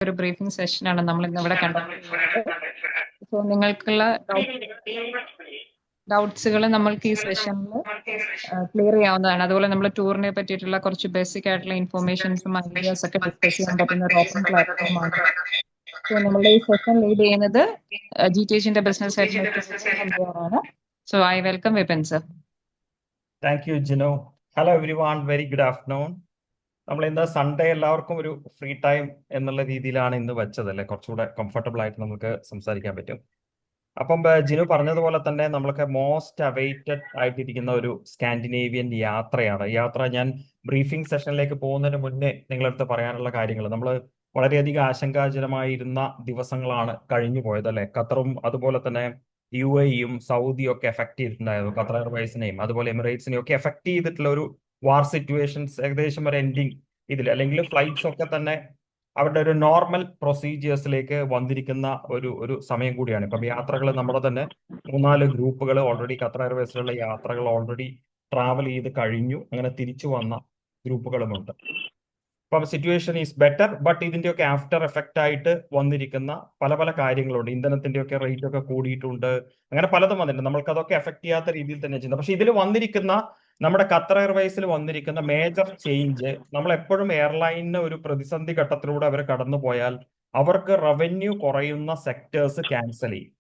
ഒരു ബ്രീഫിംഗ് സെഷനാണ് നമ്മൾ ഇന്ന് ഇവിടെ കണ്ടക്ട് ചെയ്യുന്നത്. സോ നിങ്ങൾക്കുള്ള ഡൗട്ട്സുകൾ നമ്മൾക്ക് ഈ സെഷനിൽ ക്ലിയർ ചെയ്യാവുന്നതാണ്. അതുപോലെ നമ്മൾ ടൂറിനെ പറ്റിയിട്ടുള്ള കുറച്ച് ബേസിക് ആയിട്ടുള്ള ഇൻഫോർമേഷൻസും ഐഡിയാസ് ഒക്കെ ഡിസ്കസ് ചെയ്യാൻ പറ്റുന്ന ഒരു ഓപ്പൺ പ്ലാറ്റ്ഫോമാണ്. സോ നമ്മളുടെ ഈ സെഷൻ ലീഡ് ചെയ്യുന്നത് GTHന്റെ ബിസിനസ് ആണ്. So I welcome Vipin sir. Thank you Jino. Hello every one, very good afternoon. നമ്മൾ ഇന്ന് സൺഡേ എല്ലാവർക്കും ഒരു ഫ്രീ ടൈം എന്നുള്ള രീതിയിലാണ് ഇന്ന് വെച്ചത് അല്ലേ, കുറച്ചുകൂടെ കംഫർട്ടബിൾ ആയിട്ട് നമുക്ക് സംസാരിക്കാൻ പറ്റും. അപ്പം ജിനു പറഞ്ഞതുപോലെ തന്നെ നമ്മൾക്ക് മോസ്റ്റ് അവൈറ്റഡ് ആയിട്ടിരിക്കുന്ന ഒരു സ്കാൻഡിനേവിയൻ യാത്രയാണ്. യാത്ര ഞാൻ ബ്രീഫിംഗ് സെഷനിലേക്ക് പോകുന്നതിന് മുന്നേ നിങ്ങളടുത്ത് പറയാനുള്ള കാര്യങ്ങൾ, നമ്മൾ വളരെയധികം ആശങ്കാജനമായിരുന്ന ദിവസങ്ങളാണ് കഴിഞ്ഞു പോയത് അല്ലെ. ഖത്തറും അതുപോലെ തന്നെ UAEയും സൗദിയും ഒക്കെ എഫക്ട് ചെയ്തിട്ടുണ്ടായിരുന്നു. ഖത്തർ എയർവേസിനെയും അതുപോലെ എമിറേറ്റ്സിനെയും ഒക്കെ എഫക്ട് ചെയ്തിട്ടുള്ള ഒരു വാർ സിറ്റുവേഷൻസ് ഏകദേശം ഒരു എൻഡിങ് ഇതിൽ, അല്ലെങ്കിൽ ഫ്ലൈറ്റ്സ് ഒക്കെ തന്നെ അവരുടെ ഒരു നോർമൽ പ്രൊസീജിയേഴ്സിലേക്ക് വന്നിരിക്കുന്ന ഒരു സമയം കൂടിയാണ്. ഇപ്പം യാത്രകൾ നമ്മുടെ തന്നെ 3-4 ഗ്രൂപ്പുകൾ ഓൾറെഡി ഖത്തർ എയർവേസിലുള്ള യാത്രകൾ ഓൾറെഡി ട്രാവൽ ചെയ്ത് കഴിഞ്ഞു. അങ്ങനെ തിരിച്ചു വന്ന ഗ്രൂപ്പുകളുമുണ്ട്. അപ്പം സിറ്റുവേഷൻ ഈസ് ബെറ്റർ, ബട്ട് ഇതിന്റെയൊക്കെ ആഫ്റ്റർ എഫക്റ്റ് ആയിട്ട് വന്നിരിക്കുന്ന പല പല കാര്യങ്ങളുണ്ട്. ഇന്ധനത്തിന്റെ ഒക്കെ റേറ്റ് ഒക്കെ കൂടിയിട്ടുണ്ട്, അങ്ങനെ പലതും വന്നിട്ടുണ്ട്. നമ്മൾക്ക് അതൊക്കെ എഫക്ട് ചെയ്യാത്ത രീതിയിൽ തന്നെ ചെയ്യുന്നത്. പക്ഷെ ഇതിൽ വന്നിരിക്കുന്ന നമ്മുടെ ഖത്തർ എയർവേസിൽ വന്നിരിക്കുന്ന മേജർ ചേഞ്ച്, നമ്മൾ എപ്പോഴും എയർലൈനിന് ഒരു പ്രതിസന്ധി ഘട്ടത്തിലൂടെ അവർ കടന്നു പോയാൽ അവർക്ക് റവന്യൂ കുറയുന്ന സെക്ടേഴ്സ് ക്യാൻസൽ ചെയ്യും.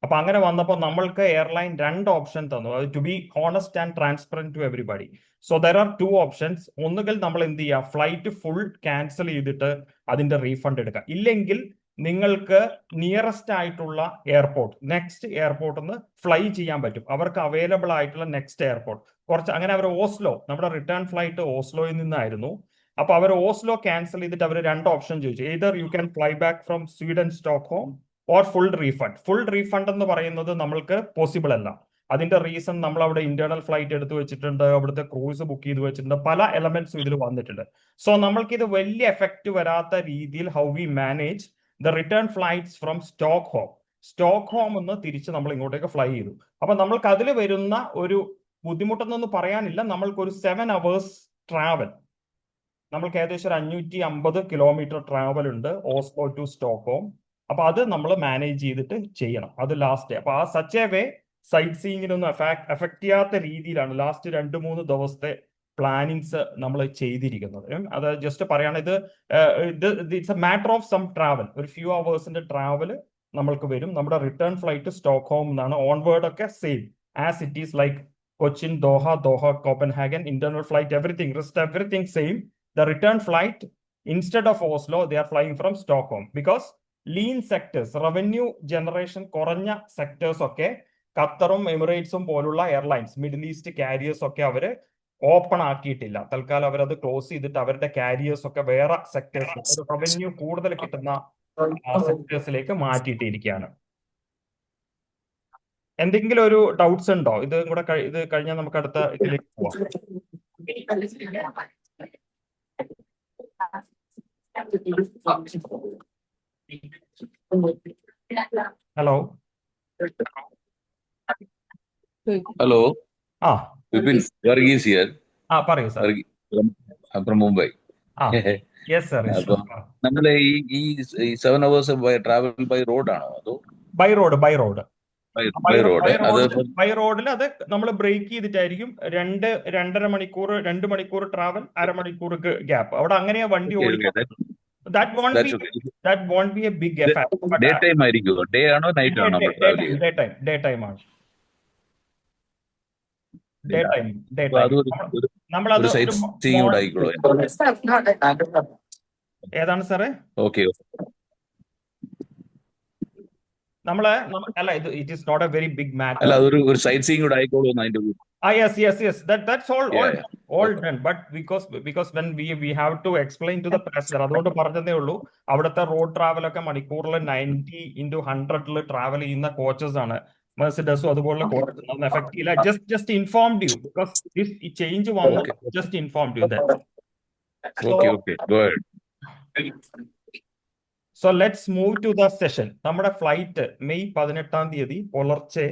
അപ്പൊ അങ്ങനെ വന്നപ്പോൾ നമ്മൾക്ക് എയർലൈൻ 2 ഓപ്ഷൻ തന്നു, അത് to be honest and transparent to everybody. So there are 2 options. ഒന്നുകിൽ നമ്മൾ എന്ത് ചെയ്യുക, ഫ്ലൈറ്റ് ഫുൾ ക്യാൻസൽ ചെയ്തിട്ട് അതിന്റെ റീഫണ്ട് എടുക്കുക. ഇല്ലെങ്കിൽ നിങ്ങൾക്ക് നിയറസ്റ്റ് ആയിട്ടുള്ള എയർപോർട്ട്, നെക്സ്റ്റ് എയർപോർട്ടിൽ നിന്ന് ഫ്ലൈ ചെയ്യാൻ പറ്റും. അവർക്ക് അവൈലബിൾ ആയിട്ടുള്ള നെക്സ്റ്റ് എയർപോർട്ട് കുറച്ച്, അങ്ങനെ അവർ ഓസ്ലോ, നമ്മുടെ റിട്ടേൺ ഫ്ലൈറ്റ് ഓസ്ലോയിൽ നിന്നായിരുന്നു. അപ്പൊ അവർ ഓസ്ലോ ക്യാൻസൽ ചെയ്തിട്ട് അവർ 2 ഓപ്ഷൻ ചോദിച്ചു. Either you can fly back from Sweden Stockholm or full refund. Full refund എന്ന് പറയുന്നത് നമ്മൾക്ക് പോസിബിൾ അല്ല. അതിന്റെ റീസൺ, നമ്മൾ അവിടെ ഇന്റേണൽ ഫ്ലൈറ്റ് എടുത്തു വെച്ചിട്ടുണ്ട്, അവിടുത്തെ ക്രൂസ് ബുക്ക് ചെയ്ത് വെച്ചിട്ടുണ്ട്, പല എലമെന്റ്സും ഇതിൽ വന്നിട്ടുണ്ട്. സോ നമ്മൾക്ക് ഇത് വലിയ എഫക്റ്റ് വരാത്ത രീതിയിൽ how we manage the return flights from Stockholm എന്ന് തിരിച്ച് നമ്മൾ ഇങ്ങോട്ടേക്ക് ഫ്ലൈ ചെയ്തു. അപ്പൊ നമ്മൾക്ക് അതിൽ വരുന്ന ഒരു ബുദ്ധിമുട്ടെന്നൊന്നും പറയാനില്ല. നമ്മൾക്ക് ഒരു 7 hours ട്രാവൽ, നമ്മൾക്ക് ഏകദേശം ഒരു 550 കിലോമീറ്റർ ട്രാവൽ ഉണ്ട് ഓസ്ലോ ടു സ്റ്റോക്ക്ഹോം. അപ്പൊ അത് നമ്മൾ മാനേജ് ചെയ്തിട്ട് ചെയ്യണം. അത് ലാസ്റ്റ് അപ്പൊ ആ സച്ച് എ വേ സൈറ്റ് സീയിങ്ങിനൊന്നും എഫക്ട് ചെയ്യാത്ത രീതിയിലാണ് ലാസ്റ്റ് 2-3 ദിവസത്തെ പ്ലാനിങ്സ് നമ്മൾ ചെയ്തിരിക്കുന്നത്. അത് ജസ്റ്റ് പറയാണ്, ഇത് it's a matter of some travel, ഒരു ഫ്യൂ അവേഴ്സിന്റെ ട്രാവൽ നമ്മൾക്ക് വരും. നമ്മുടെ റിട്ടേൺ ഫ്ലൈറ്റ് സ്റ്റോക്ക്ഹോം എന്നാണ്. ഓൺവേർഡ് ഒക്കെ same as it is like Cochin, Doha, Copenhagen, internal flight, everything same. The return flight, instead of Oslo, they are flying from Stockholm because lean sectors, revenue generation കുറഞ്ഞ sectors ഒക്കെ ഖത്തറും എമിറേറ്റ്സും പോലുള്ള airlines, middle east careers ഒക്കെ അവര് open ആക്കിയിട്ടില്ല. തൽക്കാലം അവരത് close ചെയ്തിട്ട് അവരുടെ കാരിയേഴ്സ് ഒക്കെ വേറെ സെക്ടേഴ്സ്, റവന്യൂ കൂടുതൽ കിട്ടുന്ന സെക്ടേഴ്സിലേക്ക് മാറ്റിയിട്ടിരിക്കുകയാണ്. എന്തെങ്കിലും ഒരു ഡൗട്ട്സ് ഉണ്ടോ? ഇത് കൂടെ ഇത് കഴിഞ്ഞാൽ നമുക്ക് അടുത്ത ഇതിലേക്ക് പോവാം. ഹലോ Hello, ആ Vipin, Varghese here. പറയൂ sir. I'm from Mumbai. Yes sir. നമ്മുടെ ഈ 7 hours ട്രാവൽ ബൈ റോഡ് ആണോ അതോ ബൈ റോഡ്? ബൈ റോഡിൽ അത് നമ്മൾ ബ്രേക്ക് ചെയ്തിട്ടായിരിക്കും. 2-2.5 മണിക്കൂർ, 2 മണിക്കൂർ ട്രാവൽ, അരമണിക്കൂർ ഗ്യാപ്പ്. അവിടെ അങ്ങനെയാ വണ്ടി ഓടിക്കുന്നത്. That won't be a big effect. Day time ആയിരിക്കുമോ? ഡേ ആണോ നൈറ്റ് ആണോ? ഡേ ടൈം ആണ്. ഏതാണ് സാറേ? ഓക്കെ, അല്ല, it is not a very big matter. അല്ല, അതൊരു സൈറ്റ് സീയിങ് കൂടെ ആയിക്കോളൂ. Yes. That's all done. But because when we have to explain to the passenger, അതുകൊണ്ട് പറഞ്ഞതേ ഉള്ളൂ. അവിടുത്തെ റോഡ് ട്രാവൽ ഒക്കെ മണിക്കൂറിൽ 90/100 ട്രാവൽ ചെയ്യുന്ന കോച്ചസ് ആണ്. മെർസിഡസും അതുപോലുള്ള കോച്ചസ് ഒന്നും എഫക്ട് ചെയ്യില്ല. Just informed you because this change വന്നു. Just informed you that. Okay, go ahead. So let's move to the session. നമ്മുടെ ഫ്ലൈറ്റ് മെയ് 18 പുലർച്ചെ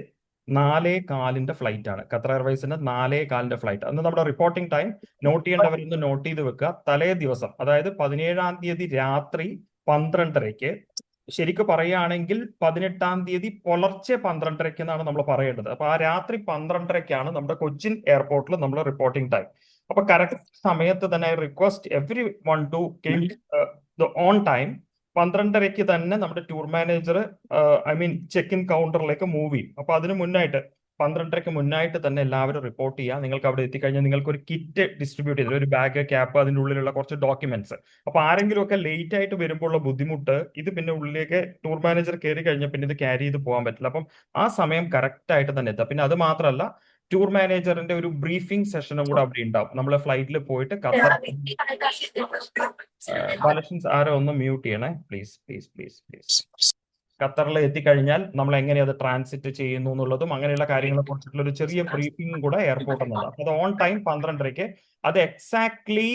4:15 ഫ്ലൈറ്റ് ആണ്. ഖത്തർ എയർവേസിന്റെ 4:15 ഫ്ലൈറ്റ്. അന്ന് നമ്മുടെ റിപ്പോർട്ടിംഗ് ടൈം നോട്ട് ചെയ്യേണ്ടവരൊന്ന് നോട്ട് ചെയ്ത് വെക്കുക. തലേ ദിവസം, അതായത് 17 രാത്രി 12:30-ക്ക്, ശരിക്കും പറയുകയാണെങ്കിൽ 18-ാം തീയതി പുലർച്ചെ 12:30-ക്ക് എന്നാണ് നമ്മൾ പറയേണ്ടത്. അപ്പൊ ആ രാത്രി 12:30-ക്കാണ് നമ്മുടെ കൊച്ചിൻ എയർപോർട്ടിൽ നമ്മൾ റിപ്പോർട്ടിംഗ് ടൈം. അപ്പൊ കറക്റ്റ് സമയത്ത് തന്നെ I request everyone to came on time. 12:30-ക്ക് തന്നെ നമ്മുടെ ടൂർ മാനേജർ ചെക്ക് ഇൻ കൗണ്ടറിലേക്ക് മൂവ് ചെയ്യും. അപ്പൊ അതിന് മുന്നായിട്ട് 12:30-ക്ക് മുന്നായിട്ട് തന്നെ എല്ലാവരും റിപ്പോർട്ട് ചെയ്യുക. നിങ്ങൾക്ക് അവിടെ എത്തിക്കഴിഞ്ഞാൽ നിങ്ങൾക്ക് ഒരു കിറ്റ് ഡിസ്ട്രിബ്യൂട്ട് ചെയ്ത്, ഒരു ബാഗ്, ക്യാപ്പ്, അതിൻ്റെ ഉള്ളിലുള്ള കുറച്ച് ഡോക്യുമെന്റ്സ്. അപ്പൊ ആരെങ്കിലും ഒക്കെ ലേറ്റ് ആയിട്ട് വരുമ്പോൾ ഉള്ള ബുദ്ധിമുട്ട്, ഇത് പിന്നെ ഉള്ളിലേക്ക് ടൂർ മാനേജർ കയറി കഴിഞ്ഞാൽ പിന്നെ ഇത് ക്യാരി ചെയ്ത് പോകാൻ പറ്റില്ല. അപ്പം ആ സമയം കറക്റ്റ് ആയിട്ട് തന്നെ എത്താം. പിന്നെ അത് മാത്രമല്ല, ടൂർ മാനേജറിന്റെ ഒരു ബ്രീഫിംഗ് സെഷനും കൂടെ അവിടെ ഉണ്ടാവും. നമ്മൾ ഫ്ലൈറ്റിൽ പോയിട്ട് ബാലൻസ് ആരോ ഒന്ന് മ്യൂട്ട് ചെയ്യണേ പ്ലീസ് പ്ലീസ് പ്ലീസ് പ്ലീസ്. ഖത്തറിൽ എത്തിക്കഴിഞ്ഞാൽ നമ്മൾ എങ്ങനെ അത് ട്രാൻസിറ്റ് ചെയ്യുന്നു എന്നുള്ളതും അങ്ങനെയുള്ള കാര്യങ്ങളെ കുറിച്ചിട്ടുള്ള ഒരു ചെറിയ ബ്രീഫിംഗ് കൂടെ എയർപോർട്ടിൽ നിന്നുണ്ടാവും. അത് ഓൺ ടൈം 12:30-ക്ക്. അത് എക്സാക്ട്ലി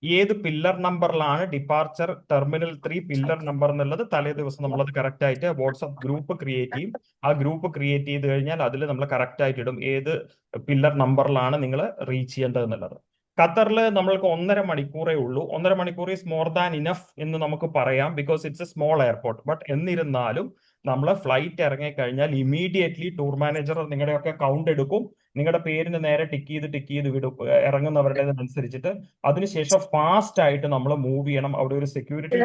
ഏത് പില്ലർ നമ്പറിലാണ് ഡിപ്പാർച്ചർ ടെർമിനൽ 3 പില്ലർ നമ്പർ എന്നുള്ളത് തലേ ദിവസം നമ്മളത് കറക്റ്റ് ആയിട്ട് വാട്സ്ആപ്പ് ഗ്രൂപ്പ് ക്രിയേറ്റ് ചെയ്യും. ആ ഗ്രൂപ്പ് ക്രിയേറ്റ് ചെയ്ത് കഴിഞ്ഞാൽ അതിൽ നമ്മൾ കറക്റ്റ് ആയിട്ട് ഇടും ഏത് പില്ലർ നമ്പറിലാണ് നിങ്ങൾ റീച്ച് ചെയ്യേണ്ടത് എന്നുള്ളത്. ഖത്തറിൽ നമ്മൾക്ക് 1.5 മണിക്കൂറേ ഉള്ളൂ. 1.5 മണിക്കൂർ ഈസ് മോർ ദാൻ ഇനഫ് എന്ന് നമുക്ക് പറയാം, because it's A small airport. But എന്നിരുന്നാലും നമ്മൾ ഫ്ലൈറ്റ് ഇറങ്ങിക്കഴിഞ്ഞാൽ ഇമീഡിയറ്റ്ലി ടൂർ മാനേജർ നിങ്ങളുടെയൊക്കെ കൗണ്ട് എടുക്കും. നിങ്ങളുടെ പേരിന് നേരെ ടിക്ക് ചെയ്ത് വിടും ഇറങ്ങുന്നവരുടേതനുസരിച്ചിട്ട്. അതിനുശേഷം ഫാസ്റ്റ് ആയിട്ട് നമ്മൾ മൂവ് ചെയ്യണം. അവിടെ ഒരു സെക്യൂരിറ്റി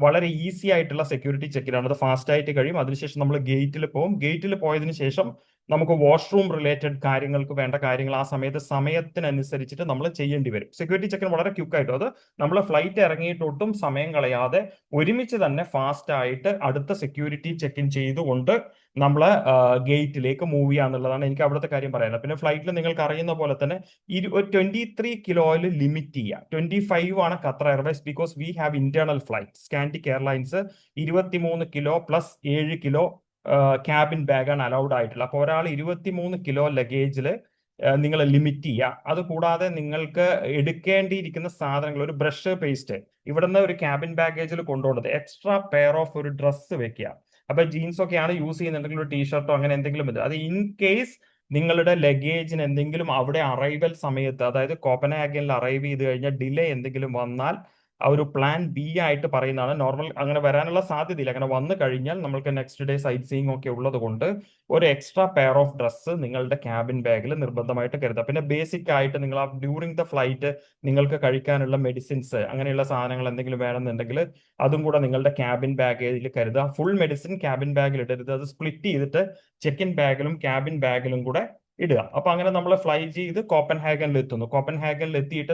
വളരെ ഈസി ആയിട്ടുള്ള സെക്യൂരിറ്റി ചെക്കിലാണ്. അത് ഫാസ്റ്റ് ആയിട്ട് കഴിയും. അതിനുശേഷം നമ്മൾ ഗേറ്റിൽ പോകും. ഗേറ്റിൽ പോയതിനു ശേഷം നമുക്ക് വാഷ്റൂം റിലേറ്റഡ് കാര്യങ്ങൾക്ക് വേണ്ട കാര്യങ്ങൾ ആ സമയത്തിനനുസരിച്ചിട്ട് നമ്മൾ ചെയ്യേണ്ടി വരും. സെക്യൂരിറ്റി ചെക്കിന് വളരെ ക്വിക്കായിട്ടും, അത് നമ്മൾ ഫ്ലൈറ്റ് ഇറങ്ങിയിട്ടൊട്ടും സമയം കളയാതെ ഒരുമിച്ച് തന്നെ ഫാസ്റ്റ് ആയിട്ട് അടുത്ത സെക്യൂരിറ്റി ചെക്കിൻ ചെയ്തുകൊണ്ട് നമ്മൾ ഗേറ്റിലേക്ക് മൂവ് ചെയ്യാന്നുള്ളതാണ് എനിക്ക് അവിടുത്തെ കാര്യം പറയാനുള്ളത്. പിന്നെ ഫ്ലൈറ്റിൽ നിങ്ങൾക്ക് അറിയുന്ന പോലെ തന്നെ 23 കിലോയിൽ ലിമിറ്റ് ചെയ്യുക. 25 ആണ് Qatar Airways, because we have internal flight. Scandic airlines 23 kilo plus 7 kilo cabin ബാഗാണ് അലൗഡ് ആയിട്ടുള്ളത്. അപ്പോൾ ഒരാൾ 23 കിലോ ലഗേജിൽ നിങ്ങൾ ലിമിറ്റ് ചെയ്യുക. അത് കൂടാതെ നിങ്ങൾക്ക് എടുക്കേണ്ടിയിരിക്കുന്ന സാധനങ്ങൾ, ഒരു ബ്രഷ്, പേസ്റ്റ്, ഇവിടുന്ന് ഒരു ക്യാബിൻ ബാഗേജിൽ കൊണ്ടുപോകുന്നത്, എക്സ്ട്രാ പെയർ ഓഫ് ഒരു ഡ്രസ്സ് വെക്കുക. അപ്പൊ ജീൻസ് ഒക്കെയാണ് യൂസ് ചെയ്യുന്നുണ്ടെങ്കിൽ ഒരു ടീഷർട്ടോ അങ്ങനെ എന്തെങ്കിലും ഇത്. അത് ഇൻ കേസ് നിങ്ങളുടെ ലഗേജിന് എന്തെങ്കിലും അവിടെ അറൈവൽ സമയത്ത്, അതായത് കോപ്പൻഹാഗനിൽ അറൈവ് ചെയ്ത് കഴിഞ്ഞാൽ ഡിലേ എന്തെങ്കിലും വന്നാൽ ആ ഒരു പ്ലാൻ ബി ആയിട്ട് പറയുന്നതാണ്. നോർമൽ അങ്ങനെ വരാനുള്ള സാധ്യതയില്ല. അങ്ങനെ വന്നു കഴിഞ്ഞാൽ നമ്മൾക്ക് നെക്സ്റ്റ് ഡേ സൈറ്റ് സീയിങ് ഒക്കെ ഉള്ളത് കൊണ്ട് ഒരു എക്സ്ട്രാ പെയർ ഓഫ് ഡ്രസ്സ് നിങ്ങളുടെ ക്യാബിൻ ബാഗിൽ നിർബന്ധമായിട്ട് കരുതുക. പിന്നെ ബേസിക് ആയിട്ട് നിങ്ങൾ ആ ഡ്യൂറിങ് ദ ഫ്ലൈറ്റ് നിങ്ങൾക്ക് കഴിക്കാനുള്ള മെഡിസിൻസ്, അങ്ങനെയുള്ള സാധനങ്ങൾ എന്തെങ്കിലും വേണമെന്നുണ്ടെങ്കിൽ അതും കൂടെ നിങ്ങളുടെ ക്യാബിൻ ബാഗിൽ കരുതുക. ഫുൾ മെഡിസിൻ ക്യാബിൻ ബാഗിൽ ഇടരുത്. അത് സ്പ്ലിറ്റ് ചെയ്തിട്ട് ചെക്കിൻ ബാഗിലും ക്യാബിൻ ബാഗിലും കൂടെ ഇടുക. അപ്പൊ അങ്ങനെ നമ്മൾ ഫ്ലൈ ചെയ്ത് കോപ്പൻഹാഗനിൽ എത്തുന്നു. കോപ്പൻഹാഗനിൽ എത്തിയിട്ട്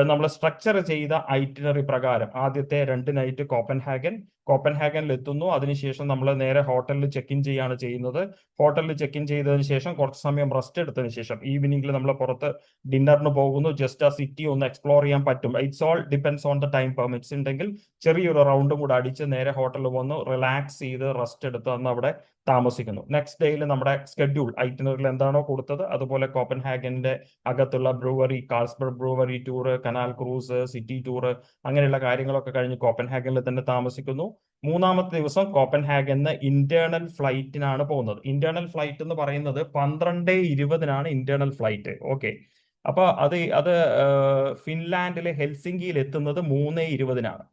നമ്മൾ സ്ട്രക്ചർ ചെയ്ത ഐറ്റിനറി പ്രകാരം ആദ്യത്തെ 2 നൈറ്റ് കോപ്പൻഹാഗനിൽ എത്തുന്നു. അതിനുശേഷം നമ്മൾ നേരെ ഹോട്ടലിൽ ചെക്ക് ഇൻ ചെയ്യാണ് ചെയ്യുന്നത്. ഹോട്ടലിൽ ചെക്ക് ഇൻ ചെയ്തതിനു ശേഷം കുറച്ച് സമയം റെസ്റ്റ് എടുത്തതിന് ശേഷം ഈവനിങ്ങിൽ നമ്മൾ പുറത്ത് ഡിന്നറിന് പോകുന്നു. ജസ്റ്റ് ആ സിറ്റി ഒന്ന് എക്സ്പ്ലോർ ചെയ്യാൻ പറ്റും. It's all depends on the time permits. ഉണ്ടെങ്കിൽ ചെറിയൊരു റൗണ്ടും കൂടെ അടിച്ച് നേരെ ഹോട്ടലിൽ വന്ന് റിലാക്സ് ചെയ്ത് റെസ്റ്റ് എടുത്ത് അന്ന് അവിടെ താമസിക്കുന്നു. നെക്സ്റ്റ് ഡേയിൽ നമ്മുടെ സ്കെഡ്യൂൾ ഐറ്റിനറിയിൽ എന്താണോ കൊടുത്തത് അതുപോലെ കോപ്പൻഹാഗന്റെ അകത്തുള്ള brewery, Carlsberg brewery tour, canal cruise, city tour, അങ്ങനെയുള്ള കാര്യങ്ങളൊക്കെ കഴിഞ്ഞ് കോപ്പൻഹാഗനിൽ തന്നെ താമസിക്കുന്നു. 3-ാമത്തെ ദിവസം കോപ്പൻഹാഗനിന്ന് ഇന്റേണൽ ഫ്ലൈറ്റിനാണ് പോകുന്നത്. ഇന്റേണൽ ഫ്ലൈറ്റ് എന്ന് പറയുന്നത് 12:20-നാണ് ഇന്റേണൽ ഫ്ലൈറ്റ്. ഓക്കെ, അപ്പൊ അത് ഫിൻലാൻഡിലെ ഹെൽസിങ്കിയിൽ എത്തുന്നത് 3:20-നാണ്.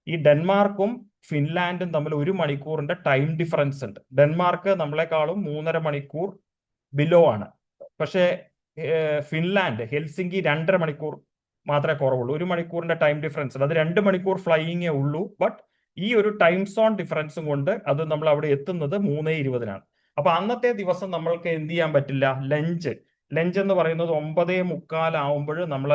ഈ ഡെൻമാർക്കും ഫിൻലാൻഡും തമ്മിൽ 1 മണിക്കൂറിന്റെ ടൈം ഡിഫറൻസ് ഉണ്ട്. ഡെൻമാർക്ക് നമ്മളെക്കാളും 3.5 മണിക്കൂർ ബിലോ ആണ്. പക്ഷേ ഫിൻലാൻഡ് ഹെൽസിങ്കി 2.5 മണിക്കൂർ മാത്രമേ കുറവുള്ളൂ. 1 മണിക്കൂറിന്റെ ടൈം ഡിഫറൻസ് ഉണ്ട്. അത് 2 മണിക്കൂർ ഫ്ലൈയിങ്ങേ ഉള്ളൂ. ബട്ട് ഈ ഒരു ടൈം സോൺ ഡിഫറൻസും കൊണ്ട് അത് നമ്മൾ അവിടെ എത്തുന്നത് 3:20-നാണ്. അപ്പൊ അന്നത്തെ ദിവസം നമ്മൾക്ക് എന്ത് ചെയ്യാൻ പറ്റില്ല? ലഞ്ച് എന്ന് പറയുന്നത് 9:45 ആവുമ്പോൾ നമ്മൾ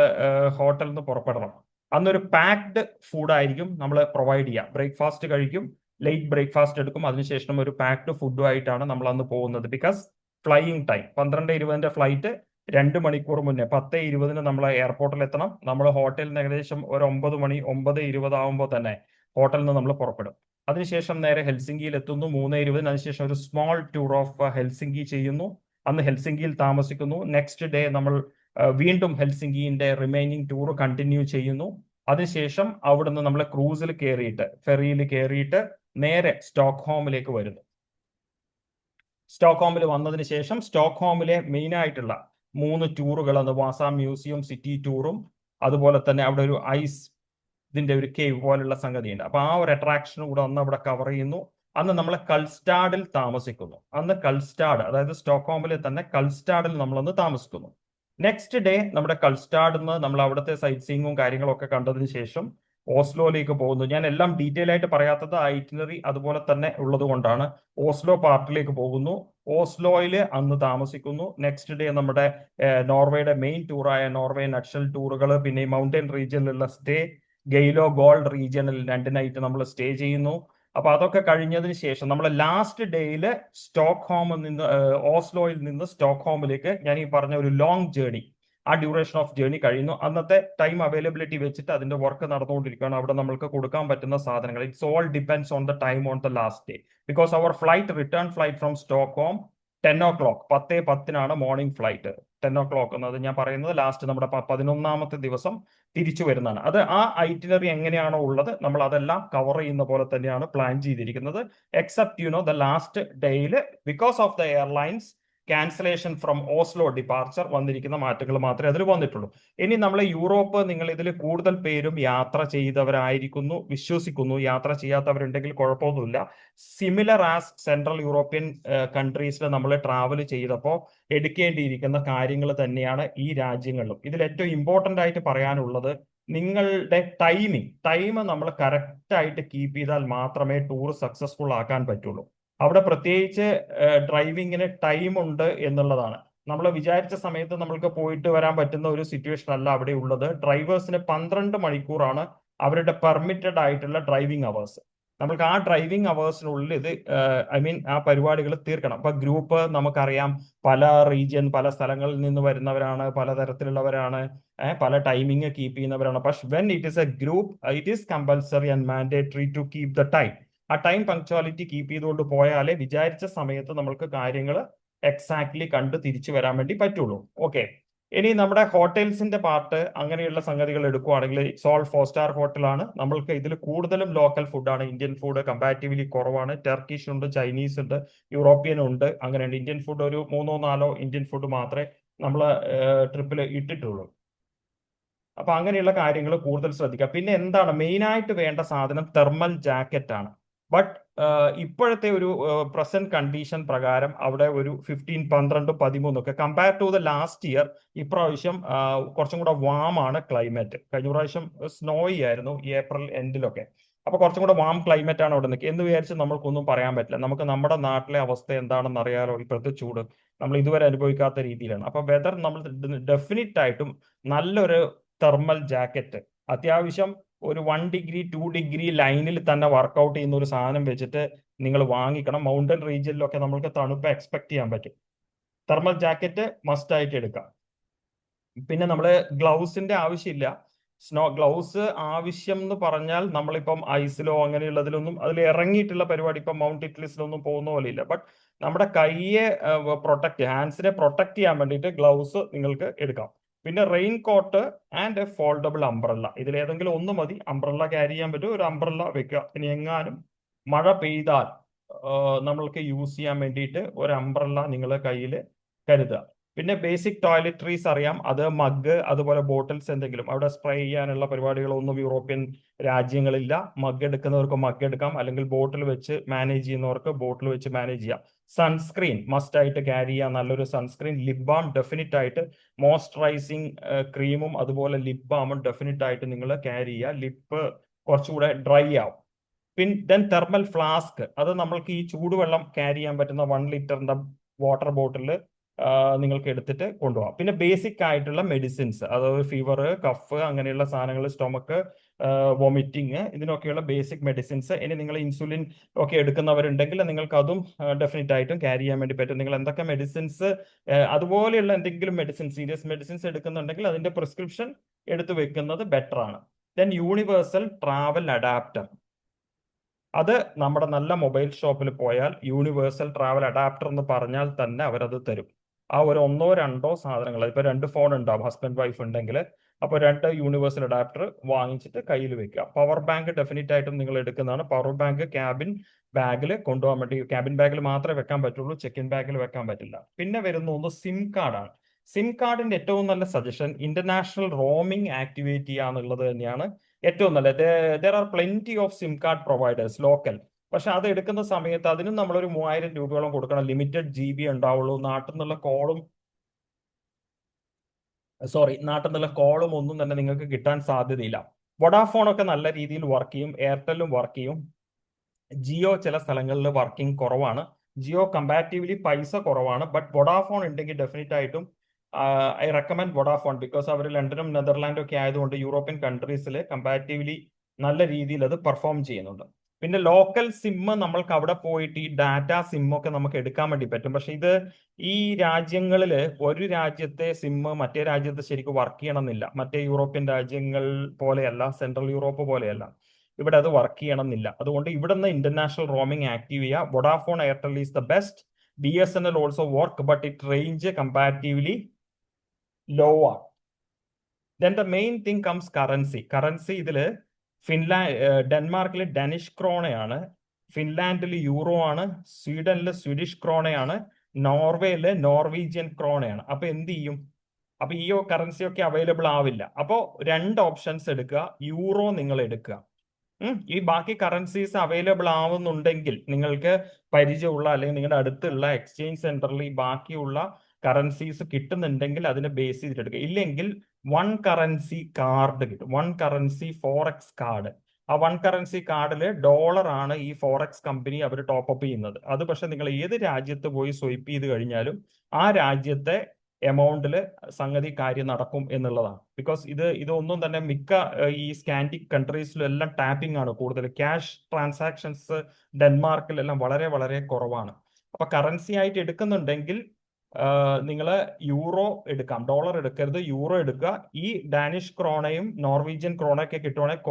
ഹോട്ടലിൽ നിന്ന് പുറപ്പെടണം. അന്നൊരു പാക്ഡ് ഫുഡ് ആയിരിക്കും നമ്മൾ പ്രൊവൈഡ് ചെയ്യുക. ബ്രേക്ക്ഫാസ്റ്റ് കഴിക്കും, ലേറ്റ് ബ്രേക്ക്ഫാസ്റ്റ് എടുക്കും. അതിനുശേഷം ഒരു പാക്ഡ് ഫുഡും ആയിട്ടാണ് നമ്മൾ അന്ന് പോകുന്നത്. ബിക്കോസ് ഫ്ലൈയിങ് ടൈം 12:20-ന്റെ ഫ്ലൈറ്റ് 2 മണിക്കൂർ മുന്നേ 10:20-ന് നമ്മൾ എയർപോർട്ടിൽ എത്തണം. നമ്മൾ ഹോട്ടലിൽ നിന്ന് ഏകദേശം ഒരു 9 മണി 9:20 ആകുമ്പോൾ തന്നെ ഹോട്ടലിൽ നിന്ന് നമ്മൾ പുറപ്പെടും. അതിനുശേഷം നേരെ ഹെൽസിങ്കിയിൽ എത്തുന്നു 3:20-ന്. അതിനുശേഷം ഒരു സ്മോൾ ടൂർ ഓഫ് ഹെൽസിങ്കി ചെയ്യുന്നു. അന്ന് ഹെൽസിങ്കിയിൽ താമസിക്കുന്നു. നെക്സ്റ്റ് ഡേ നമ്മൾ വീണ്ടും ഹെൽസിങ്കിന്റെ റിമൈനിങ് ടൂർ കണ്ടിന്യൂ ചെയ്യുന്നു. അതിനുശേഷം അവിടുന്ന് നമ്മൾ ക്രൂസിൽ കയറിയിട്ട്, ഫെറിയിൽ കയറിയിട്ട് നേരെ സ്റ്റോക്ക്ഹോമിലേക്ക് വരുന്നു. സ്റ്റോക്ക്ഹോമിൽ വന്നതിന് ശേഷം സ്റ്റോക്ക്ഹോമിലെ മെയിൻ ആയിട്ടുള്ള 3 ടൂറുകൾ, വാസ മ്യൂസിയം, സിറ്റി ടൂറും അതുപോലെ തന്നെ അവിടെ ഒരു ഐസ് ഇതിന്റെ ഒരു കേവ് പോലുള്ള സംഗതിയുണ്ട്. അപ്പൊ ആ ഒരു അട്രാക്ഷനും കൂടെ അന്ന് അവിടെ കവർ ചെയ്യുന്നു. അന്ന് നമ്മൾ കൾസ്റ്റാഡിൽ താമസിക്കുന്നു. അന്ന് കൾസ്റ്റാഡ്, അതായത് സ്റ്റോക്ക്ഹോമിലെ തന്നെ കൾസ്റ്റാഡിൽ നമ്മളന്ന് താമസിക്കുന്നു. നെക്സ്റ്റ് ഡേ നമ്മുടെ കൾസ്റ്റാഡിൽ നിന്ന് നമ്മൾ അവിടുത്തെ സൈറ്റ് സീയിങ്ങും കാര്യങ്ങളൊക്കെ കണ്ടതിന് ശേഷം ഓസ്ലോയിലേക്ക് പോകുന്നു. ഞാൻ എല്ലാം ഡീറ്റെയിൽ ആയിട്ട് പറയാത്തത് ഐറ്റിനറി അതുപോലെ തന്നെ ഉള്ളത് കൊണ്ടാണ്. ഓസ്ലോ പാർട്ടിലേക്ക് പോകുന്നു. ഓസ്ലോയിൽ അന്ന് താമസിക്കുന്നു. നെക്സ്റ്റ് ഡേ നമ്മുടെ നോർവേയുടെ മെയിൻ ടൂറായ നോർവേ നക്ഷൽ ടൂറുകൾ, പിന്നെ മൗണ്ടൻ റീജിയനിലുള്ള സ്റ്റേ, ഗെയിലോ ഗോൾഡ് റീജിയനിൽ 2 നൈറ്റ് നമ്മൾ സ്റ്റേ ചെയ്യുന്നു. അപ്പൊ അതൊക്കെ കഴിഞ്ഞതിന് ശേഷം നമ്മൾ ലാസ്റ്റ് ഡേയിൽ സ്റ്റോക്ക്ഹോമിൽ നിന്ന് ഓസ്ലോയിൽ നിന്ന് സ്റ്റോക്ക്ഹോമിലേക്ക് ഞാൻ ഈ പറഞ്ഞ ഒരു ലോങ് ജേർണി, ആ ഡ്യൂറേഷൻ ഓഫ് ജേർണി കഴിയുന്നു. അന്നത്തെ ടൈം അവൈലബിലിറ്റി വെച്ചിട്ട് അതിന്റെ വർക്ക് നടന്നുകൊണ്ടിരിക്കുകയാണ്. അവിടെ നമ്മൾക്ക് കൊടുക്കാൻ പറ്റുന്ന സാധനങ്ങൾ, it's all depends on the time on the last day. Because our return flight from Stockholm 10 o'clock, 10:10 morning flight. 10 o'clock എന്നത് ഞാൻ പറയുന്നത് ലാസ്റ്റ് നമ്മുടെ 11ാമത്തെ ദിവസം തിരിച്ചു വരുന്നതാണ്. അത് ആ ഐറ്റിനറി എങ്ങനെയാണോ ഉള്ളത് നമ്മൾ അതെല്ലാം കവർ ചെയ്യുന്ന പോലെ തന്നെയാണ് പ്ലാൻ ചെയ്തിരിക്കുന്നത്. എക്സെപ്റ്റ് ദ ലാസ്റ്റ് ഡേയിൽ because of the airlines cancellation from Oslo departure വന്നിരിക്കുന്ന മാറ്റങ്ങൾ മാത്രമേ അതിൽ വന്നിട്ടുള്ളൂ. ഇനി നമ്മൾ യൂറോപ്പ്, നിങ്ങൾ ഇതിൽ കൂടുതൽ പേരും യാത്ര ചെയ്തവരായിരിക്കുന്നു വിശ്വസിക്കുന്നു. യാത്ര ചെയ്യാത്തവരുണ്ടെങ്കിൽ കുഴപ്പമൊന്നുമില്ല. സിമിലർ ആസ് സെൻട്രൽ യൂറോപ്യൻ കൺട്രീസിൽ നമ്മൾ ട്രാവൽ ചെയ്തപ്പോൾ എടുക്കേണ്ടിയിരിക്കുന്ന കാര്യങ്ങൾ തന്നെയാണ് ഈ രാജ്യങ്ങളിലും. ഇതിൽ ഏറ്റവും ഇമ്പോർട്ടൻ്റ് ആയിട്ട് പറയാനുള്ളത്, നിങ്ങളുടെ ടൈം നമ്മൾ കറക്റ്റ് ആയിട്ട് കീപ്പ് ചെയ്താൽ മാത്രമേ ടൂർ സക്സസ്ഫുൾ ആക്കാൻ പറ്റുള്ളൂ. അവിടെ പ്രത്യേകിച്ച് ഡ്രൈവിങ്ങിന് ടൈം ഉണ്ട് എന്നുള്ളതാണ്. നമ്മൾ വിചാരിച്ച സമയത്ത് നമ്മൾക്ക് പോയിട്ട് വരാൻ പറ്റുന്ന ഒരു സിറ്റുവേഷൻ അല്ല അവിടെ ഉള്ളത്. ഡ്രൈവേഴ്സിന് 12 മണിക്കൂറാണ് അവരുടെ പെർമിറ്റഡ് ആയിട്ടുള്ള ഡ്രൈവിംഗ് അവേഴ്സ്. നമുക്ക് ആ ഡ്രൈവിംഗ് അവേഴ്സിനുള്ളിൽ ഇത് ആ പരിപാടികൾ തീർക്കണം. അപ്പൊ ഗ്രൂപ്പ് നമുക്കറിയാം, പല റീജിയൻ, പല സ്ഥലങ്ങളിൽ നിന്ന് വരുന്നവരാണ്, പലതരത്തിലുള്ളവരാണ്, പല ടൈമിങ് കീപ്പ് ചെയ്യുന്നവരാണ്. പക്ഷെ when it is a group, it is compulsory and mandatory to keep the time. ആ ടൈം പങ്ക്ച്വാലിറ്റി കീപ്പ് ചെയ്തുകൊണ്ട് പോയാലേ വിചാരിച്ച സമയത്ത് നമ്മൾക്ക് കാര്യങ്ങൾ എക്സാക്ട്ലി കണ്ട് തിരിച്ചു വരാൻ വേണ്ടി പറ്റുള്ളൂ. ഓക്കെ, ഇനി നമ്മുടെ ഹോട്ടൽസിന്റെ പാർട്ട്, അങ്ങനെയുള്ള സംഗതികൾ എടുക്കുവാണെങ്കിൽ ഇറ്റ്സ് ഓൾ 4-star ഹോട്ടലാണ്. നമ്മൾക്ക് ഇതിൽ കൂടുതലും ലോക്കൽ ഫുഡാണ്. ഇന്ത്യൻ ഫുഡ് കമ്പാരിറ്റീവ്ലി കുറവാണ്. ടർക്കിഷ് ഉണ്ട്, ചൈനീസ് ഉണ്ട്, യൂറോപ്യൻ ഉണ്ട്, അങ്ങനെയുണ്ട്. ഇന്ത്യൻ ഫുഡ് ഒരു 3-4 ഇന്ത്യൻ ഫുഡ് മാത്രമേ നമ്മൾ ട്രിപ്പിൽ ഇട്ടിട്ടുള്ളൂ. അപ്പൊ അങ്ങനെയുള്ള കാര്യങ്ങൾ കൂടുതൽ ശ്രദ്ധിക്കുക. പിന്നെ എന്താണ് മെയിൻ ആയിട്ട് വേണ്ട സാധനം, തെർമൽ ജാക്കറ്റ് ആണ്. ബട്ട് ഇപ്പോഴത്തെ ഒരു പ്രസന്റ് കണ്ടീഷൻ പ്രകാരം അവിടെ ഒരു 15, 12, 13 ഒക്കെ compare to the last year ഇപ്രാവശ്യം കുറച്ചും കൂടെ വാം ആണ് ക്ലൈമറ്റ്. കഴിഞ്ഞ പ്രാവശ്യം സ്നോയി ആയിരുന്നു ഈ ഏപ്രിൽ എൻഡിലൊക്കെ. അപ്പൊ കുറച്ചും കൂടെ വാം ക്ലൈമറ്റ് ആണ് അവിടെ നിൽക്കുക എന്ന് വിചാരിച്ച് നമ്മൾക്കൊന്നും പറയാൻ പറ്റില്ല. നമുക്ക് നമ്മുടെ നാട്ടിലെ അവസ്ഥ എന്താണെന്ന് അറിയാലോ. ഇപ്പോഴത്തെ ചൂട് നമ്മൾ ഇതുവരെ അനുഭവിക്കാത്ത രീതിയിലാണ്. അപ്പൊ വെതർ നമ്മൾ ഡെഫിനറ്റ് ആയിട്ടും നല്ലൊരു തെർമൽ ജാക്കറ്റ്, അത്യാവശ്യം ഒരു 1 ഡിഗ്രി 2 ഡിഗ്രി ലൈനിൽ തന്നെ വർക്കൗട്ട് ചെയ്യുന്ന ഒരു സാധനം വെച്ചിട്ട് നിങ്ങൾ വാങ്ങിക്കണം. മൗണ്ടൻ റീജിയനിലൊക്കെ നമ്മൾക്ക് തണുപ്പ് എക്സ്പെക്ട് ചെയ്യാൻ പറ്റും. തെർമൽ ജാക്കറ്റ് മസ്റ്റ് ആയിട്ട് എടുക്കാം. പിന്നെ നമ്മൾ ഗ്ലൗസിന്റെ ആവശ്യമില്ല. സ്നോ ഗ്ലൗസ് ആവശ്യം എന്ന് പറഞ്ഞാൽ നമ്മളിപ്പം ഐസിലോ അങ്ങനെയുള്ളതിലൊന്നും അതിൽ ഇറങ്ങിയിട്ടുള്ള പരിപാടി ഇപ്പം മൗണ്ട് ഇറ്റ്ലിസിലൊന്നും പോകുന്ന പോലെ ഇല്ല. ബട്ട് നമ്മുടെ കൈയെ ഹാൻഡ്സിനെ പ്രൊട്ടക്ട് ചെയ്യാൻ വേണ്ടിയിട്ട് ഗ്ലൗസ് നിങ്ങൾക്ക് എടുക്കാം. പിന്നെ raincoat and a foldable umbrella, ഇതിലേതെങ്കിലും ഒന്ന് മതി. അംബ്രല്ല ക്യാരി ചെയ്യാൻ പറ്റും, ഒരു അംബ്രല്ല വെക്കുക. ഇനി എങ്ങാനും മഴ പെയ്താൽ നമ്മൾക്ക് യൂസ് ചെയ്യാൻ വേണ്ടിയിട്ട് ഒരു അംബ്രല്ല നിങ്ങൾ കയ്യിൽ കരുതുക. പിന്നെ ബേസിക് ടോയ്ലറ്ററീസ് അറിയാം, അത് മഗ് അതുപോലെ ബോട്ടിൽസ് എന്തെങ്കിലും. അവിടെ സ്പ്രേ ചെയ്യാനുള്ള പരിപാടികളൊന്നും യൂറോപ്യൻ രാജ്യങ്ങളില്ല. മഗ് എടുക്കുന്നവർക്ക് മഗ് എടുക്കാം, അല്ലെങ്കിൽ ബോട്ടിൽ വെച്ച് മാനേജ് ചെയ്യുന്നവർക്ക് ബോട്ടിൽ വെച്ച് മാനേജ് ചെയ്യാം. സൺസ്ക്രീൻ മസ്റ്റ് ആയിട്ട് ക്യാരി ചെയ്യാം, നല്ലൊരു സൺസ്ക്രീൻ. ലിപ് ബാം ഡെഫിനറ്റ് ആയിട്ട്, മോയ്സ്ചറൈസിങ് ക്രീമും അതുപോലെ ലിപ് ബാമും ഡെഫിനറ്റ് ആയിട്ട് നിങ്ങൾ ക്യാരി ചെയ്യുക. ലിപ്പ് കുറച്ചുകൂടെ ഡ്രൈ ആവും. ദെൻ തെർമൽ ഫ്ലാസ്ക്, അത് നമ്മൾക്ക് ഈ ചൂടുവെള്ളം ക്യാരി ചെയ്യാൻ പറ്റുന്ന 1 ലിറ്ററിന്റെ വാട്ടർ ബോട്ടിൽ നിങ്ങൾക്ക് എടുത്തിട്ട് കൊണ്ടുപോകാം. പിന്നെ ബേസിക് ആയിട്ടുള്ള മെഡിസിൻസ്, അതായത് ഫീവർ, കഫ്, അങ്ങനെയുള്ള സാധനങ്ങൾ, സ്റ്റൊമക്ക്, വോമിറ്റിങ്, ഇതിനൊക്കെയുള്ള ബേസിക് മെഡിസിൻസ്. ഇനി നിങ്ങൾ ഇൻസുലിൻ ഒക്കെ എടുക്കുന്നവരുണ്ടെങ്കിൽ നിങ്ങൾക്ക് അതും ഡെഫിനറ്റ് ആയിട്ടും ക്യാരി ചെയ്യാൻ വേണ്ടി പറ്റും. നിങ്ങൾ എന്തൊക്കെ മെഡിസിൻസ്, അതുപോലെയുള്ള എന്തെങ്കിലും മെഡിസിൻ, സീരിയസ് മെഡിസിൻസ് എടുക്കുന്നുണ്ടെങ്കിൽ അതിന്റെ പ്രിസ്ക്രിപ്ഷൻ എടുത്തു വെക്കുന്നത് ബെറ്റർ ആണ്. ദെൻ യൂണിവേഴ്സൽ ട്രാവൽ അഡാപ്റ്റർ, അത് നമ്മുടെ നല്ല മൊബൈൽ ഷോപ്പിൽ പോയാൽ യൂണിവേഴ്സൽ ട്രാവൽ അഡാപ്റ്റർ എന്ന് പറഞ്ഞാൽ തന്നെ അവരത് തരും. ആ ഒരു 1-2 സാധനങ്ങൾ, ഇപ്പൊ 2 ഫോൺ ഉണ്ടാവും ഹസ്ബൻഡ് വൈഫ് ഉണ്ടെങ്കിൽ, അപ്പോൾ 2 യൂണിവേഴ്സൽ അഡാപ്റ്റർ വാങ്ങിച്ചിട്ട് കയ്യിൽ വെക്കുക. പവർ ബാങ്ക് ഡെഫിനറ്റ് ആയിട്ടും നിങ്ങൾ എടുക്കുന്നതാണ്. പവർ ബാങ്ക് ക്യാബിൻ ബാഗിൽ കൊണ്ടുപോകാൻ വേണ്ടി, ക്യാബിൻ ബാഗിൽ മാത്രമേ വെക്കാൻ പറ്റുള്ളൂ, ചെക്ക് ഇൻ ബാഗിൽ വെക്കാൻ പറ്റില്ല. പിന്നെ വരുന്ന ഒന്ന് സിം കാർഡാണ്. സിം കാർഡിന്റെ ഏറ്റവും നല്ല സജഷൻ ഇന്റർനാഷണൽ റോമിംഗ് ആക്ടിവേറ്റ് ചെയ്യുക എന്നുള്ളത് തന്നെയാണ് ഏറ്റവും നല്ലത്. There are plenty of SIM card providers local. പക്ഷെ അത് എടുക്കുന്ന സമയത്ത് അതിനും നമ്മളൊരു 3000 രൂപയോളം കൊടുക്കണം. ലിമിറ്റഡ് GB ഉണ്ടാവുള്ളൂ. നാട്ടിൽ നിന്നുള്ള കോളും ഒന്നും തന്നെ നിങ്ങൾക്ക് കിട്ടാൻ സാധ്യതയില്ല. വൊഡാഫോൺ ഒക്കെ നല്ല രീതിയിൽ വർക്ക് ചെയ്യും, എയർടെല്ലും വർക്ക് ചെയ്യും. ജിയോ ചില സ്ഥലങ്ങളിൽ വർക്കിംഗ് കുറവാണ്. ജിയോ കമ്പാരിറ്റീവ്ലി പൈസ കുറവാണ്. ബട്ട് വൊഡാഫോൺ ഉണ്ടെങ്കിൽ ഡെഫിനറ്റ് ആയിട്ടും ഐ റെക്കമെൻഡ് വൊഡാഫോൺ, ബിക്കോസ് അവർ ലണ്ടനും നെതർലാൻഡും ഒക്കെ ആയതുകൊണ്ട് യൂറോപ്യൻ കൺട്രീസിൽ കമ്പാരിറ്റീവ്ലി നല്ല രീതിയിൽ അത് പെർഫോം ചെയ്യുന്നുണ്ട്. പിന്നെ ലോക്കൽ സിം നമ്മൾക്ക് അവിടെ പോയിട്ട് ഈ ഡാറ്റ സിം ഒക്കെ നമുക്ക് എടുക്കാൻ വേണ്ടി പറ്റും. പക്ഷെ ഇത് ഈ രാജ്യങ്ങളിൽ ഒരു രാജ്യത്തെ സിം മറ്റേ രാജ്യത്ത് ശരിക്കും വർക്ക് ചെയ്യണമെന്നില്ല. മറ്റേ യൂറോപ്യൻ രാജ്യങ്ങൾ പോലെയല്ല, സെൻട്രൽ യൂറോപ്പ് പോലെയല്ല, ഇവിടെ അത് വർക്ക് ചെയ്യണമെന്നില്ല. അതുകൊണ്ട് ഇവിടെ നിന്ന് ഇന്റർനാഷണൽ റോമിംഗ് ആക്റ്റീവ് ചെയ്യുക. Vodafone Airtel is the best. BSNL also work, but it range comparatively low ആണ്. Then the main thing comes currency. Currency ഇതില് ഡെൻമാർക്കിൽ ഡാനിഷ് ക്രോണയാണ്, ഫിൻലാൻഡിൽ യൂറോ ആണ്, സ്വീഡനിൽ സ്വീഡിഷ് ക്രോണയാണ്, നോർവേയില് നോർവീജിയൻ ക്രോണയാണ്. അപ്പൊ എന്ത് ചെയ്യും? അപ്പൊ ഈ കറൻസി ഒക്കെ അവൈലബിൾ ആവില്ല. അപ്പോ 2 ഓപ്ഷൻസ് എടുക്കുക. യൂറോ നിങ്ങൾ എടുക്കുക. ഈ ബാക്കി കറൻസീസ് അവൈലബിൾ ആവുന്നുണ്ടെങ്കിൽ, നിങ്ങൾക്ക് പരിചയമുള്ള അല്ലെങ്കിൽ നിങ്ങളുടെ അടുത്തുള്ള എക്സ്ചേഞ്ച് സെന്ററിൽ ഈ ബാക്കിയുള്ള കറൻസീസ് കിട്ടുന്നുണ്ടെങ്കിൽ അതിനെ ബേസ് ചെയ്തിട്ട് എടുക്കുക. ഇല്ലെങ്കിൽ 1 കറൻസി കാർഡ് കിട്ടും, 1 കറൻസി ഫോറക്സ് കാർഡ്. ആ 1 കറൻസി കാർഡിൽ ഡോളർ ആണ് ഈ ഫോറക്സ് കമ്പനി അവർ ടോപ്പ് അപ്പ് ചെയ്യുന്നത്. അത് പക്ഷെ നിങ്ങൾ ഏത് രാജ്യത്ത് പോയി സ്വൈപ്പ് ചെയ്ത് കഴിഞ്ഞാലും ആ രാജ്യത്തെ എമൗണ്ടിൽ സംഗതി കാര്യം നടക്കും എന്നുള്ളതാണ്. ബിക്കോസ് ഇതൊന്നും തന്നെ മിക്ക ഈ സ്കാൻഡിക് കൺട്രീസിലും എല്ലാം ടാപ്പിംഗ് ആണ് കൂടുതൽ. ക്യാഷ് ട്രാൻസാക്ഷൻസ് ഡെൻമാർക്കിലെല്ലാം വളരെ വളരെ കുറവാണ്. അപ്പൊ കറൻസി ആയിട്ട് എടുക്കുന്നുണ്ടെങ്കിൽ നിങ്ങൾ യൂറോ എടുക്കാം, ഡോളർ എടുക്കരുത്, യൂറോ എടുക്കുക. ഈ ഡാനിഷ് ക്രോണയും നോർവീജിയൻ ക്രോണയൊക്കെ കിട്ടുവാണെങ്കിൽ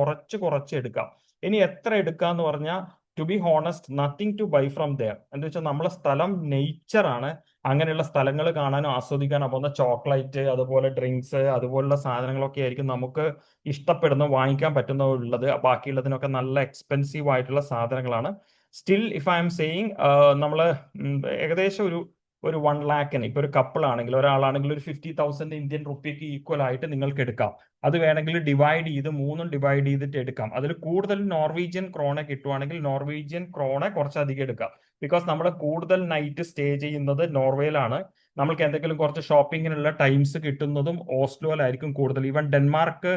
കുറച്ച് എടുക്കാം. ഇനി എത്ര എടുക്കുക എന്ന് പറഞ്ഞാൽ, to be honest, nothing to buy from there. എന്താ വെച്ചാൽ നമ്മളെ സ്ഥലം നേച്ചറാണ്. അങ്ങനെയുള്ള സ്ഥലങ്ങൾ കാണാനും ആസ്വദിക്കാനും പോകുന്ന ചോക്ലേറ്റ്, അതുപോലെ ഡ്രിങ്ക്സ്, അതുപോലുള്ള സാധനങ്ങളൊക്കെ ആയിരിക്കും നമുക്ക് ഇഷ്ടപ്പെടുന്ന, വാങ്ങിക്കാൻ പറ്റുന്ന ഉള്ളത്. ബാക്കിയുള്ളതിനൊക്കെ നല്ല എക്സ്പെൻസീവ് ആയിട്ടുള്ള സാധനങ്ങളാണ്. Still if I am saying, നമ്മൾ ഏകദേശം ഒരു 1 ലാഖിന് ഇപ്പൊ ഒരു കപ്പിൾ ആണെങ്കിൽ, ഒരാളാണെങ്കിൽ ഒരു 50,000 ഇന്ത്യൻ റുപ്പിക്ക് ഈക്വൽ ആയിട്ട് നിങ്ങൾക്ക് എടുക്കാം. അത് വേണമെങ്കിൽ ഡിവൈഡ് ചെയ്ത് 3 ഡിവൈഡ് ചെയ്തിട്ട് എടുക്കാം. അതിൽ കൂടുതൽ നോർവീജിയൻ ക്രോണ കിട്ടുവാണെങ്കിൽ നോർവീജിയൻ ക്രോണ കുറച്ചധികം എടുക്കാം. ബിക്കോസ് നമ്മൾ കൂടുതൽ നൈറ്റ് സ്റ്റേ ചെയ്യുന്നത് നോർവേയിലാണ്. നമ്മൾക്ക് എന്തെങ്കിലും കുറച്ച് ഷോപ്പിങ്ങിനുള്ള ടൈംസ് കിട്ടുന്നതും ഓസ്ലോയിലായിരിക്കും കൂടുതൽ. ഈവൻ ഡെൻമാർക്ക്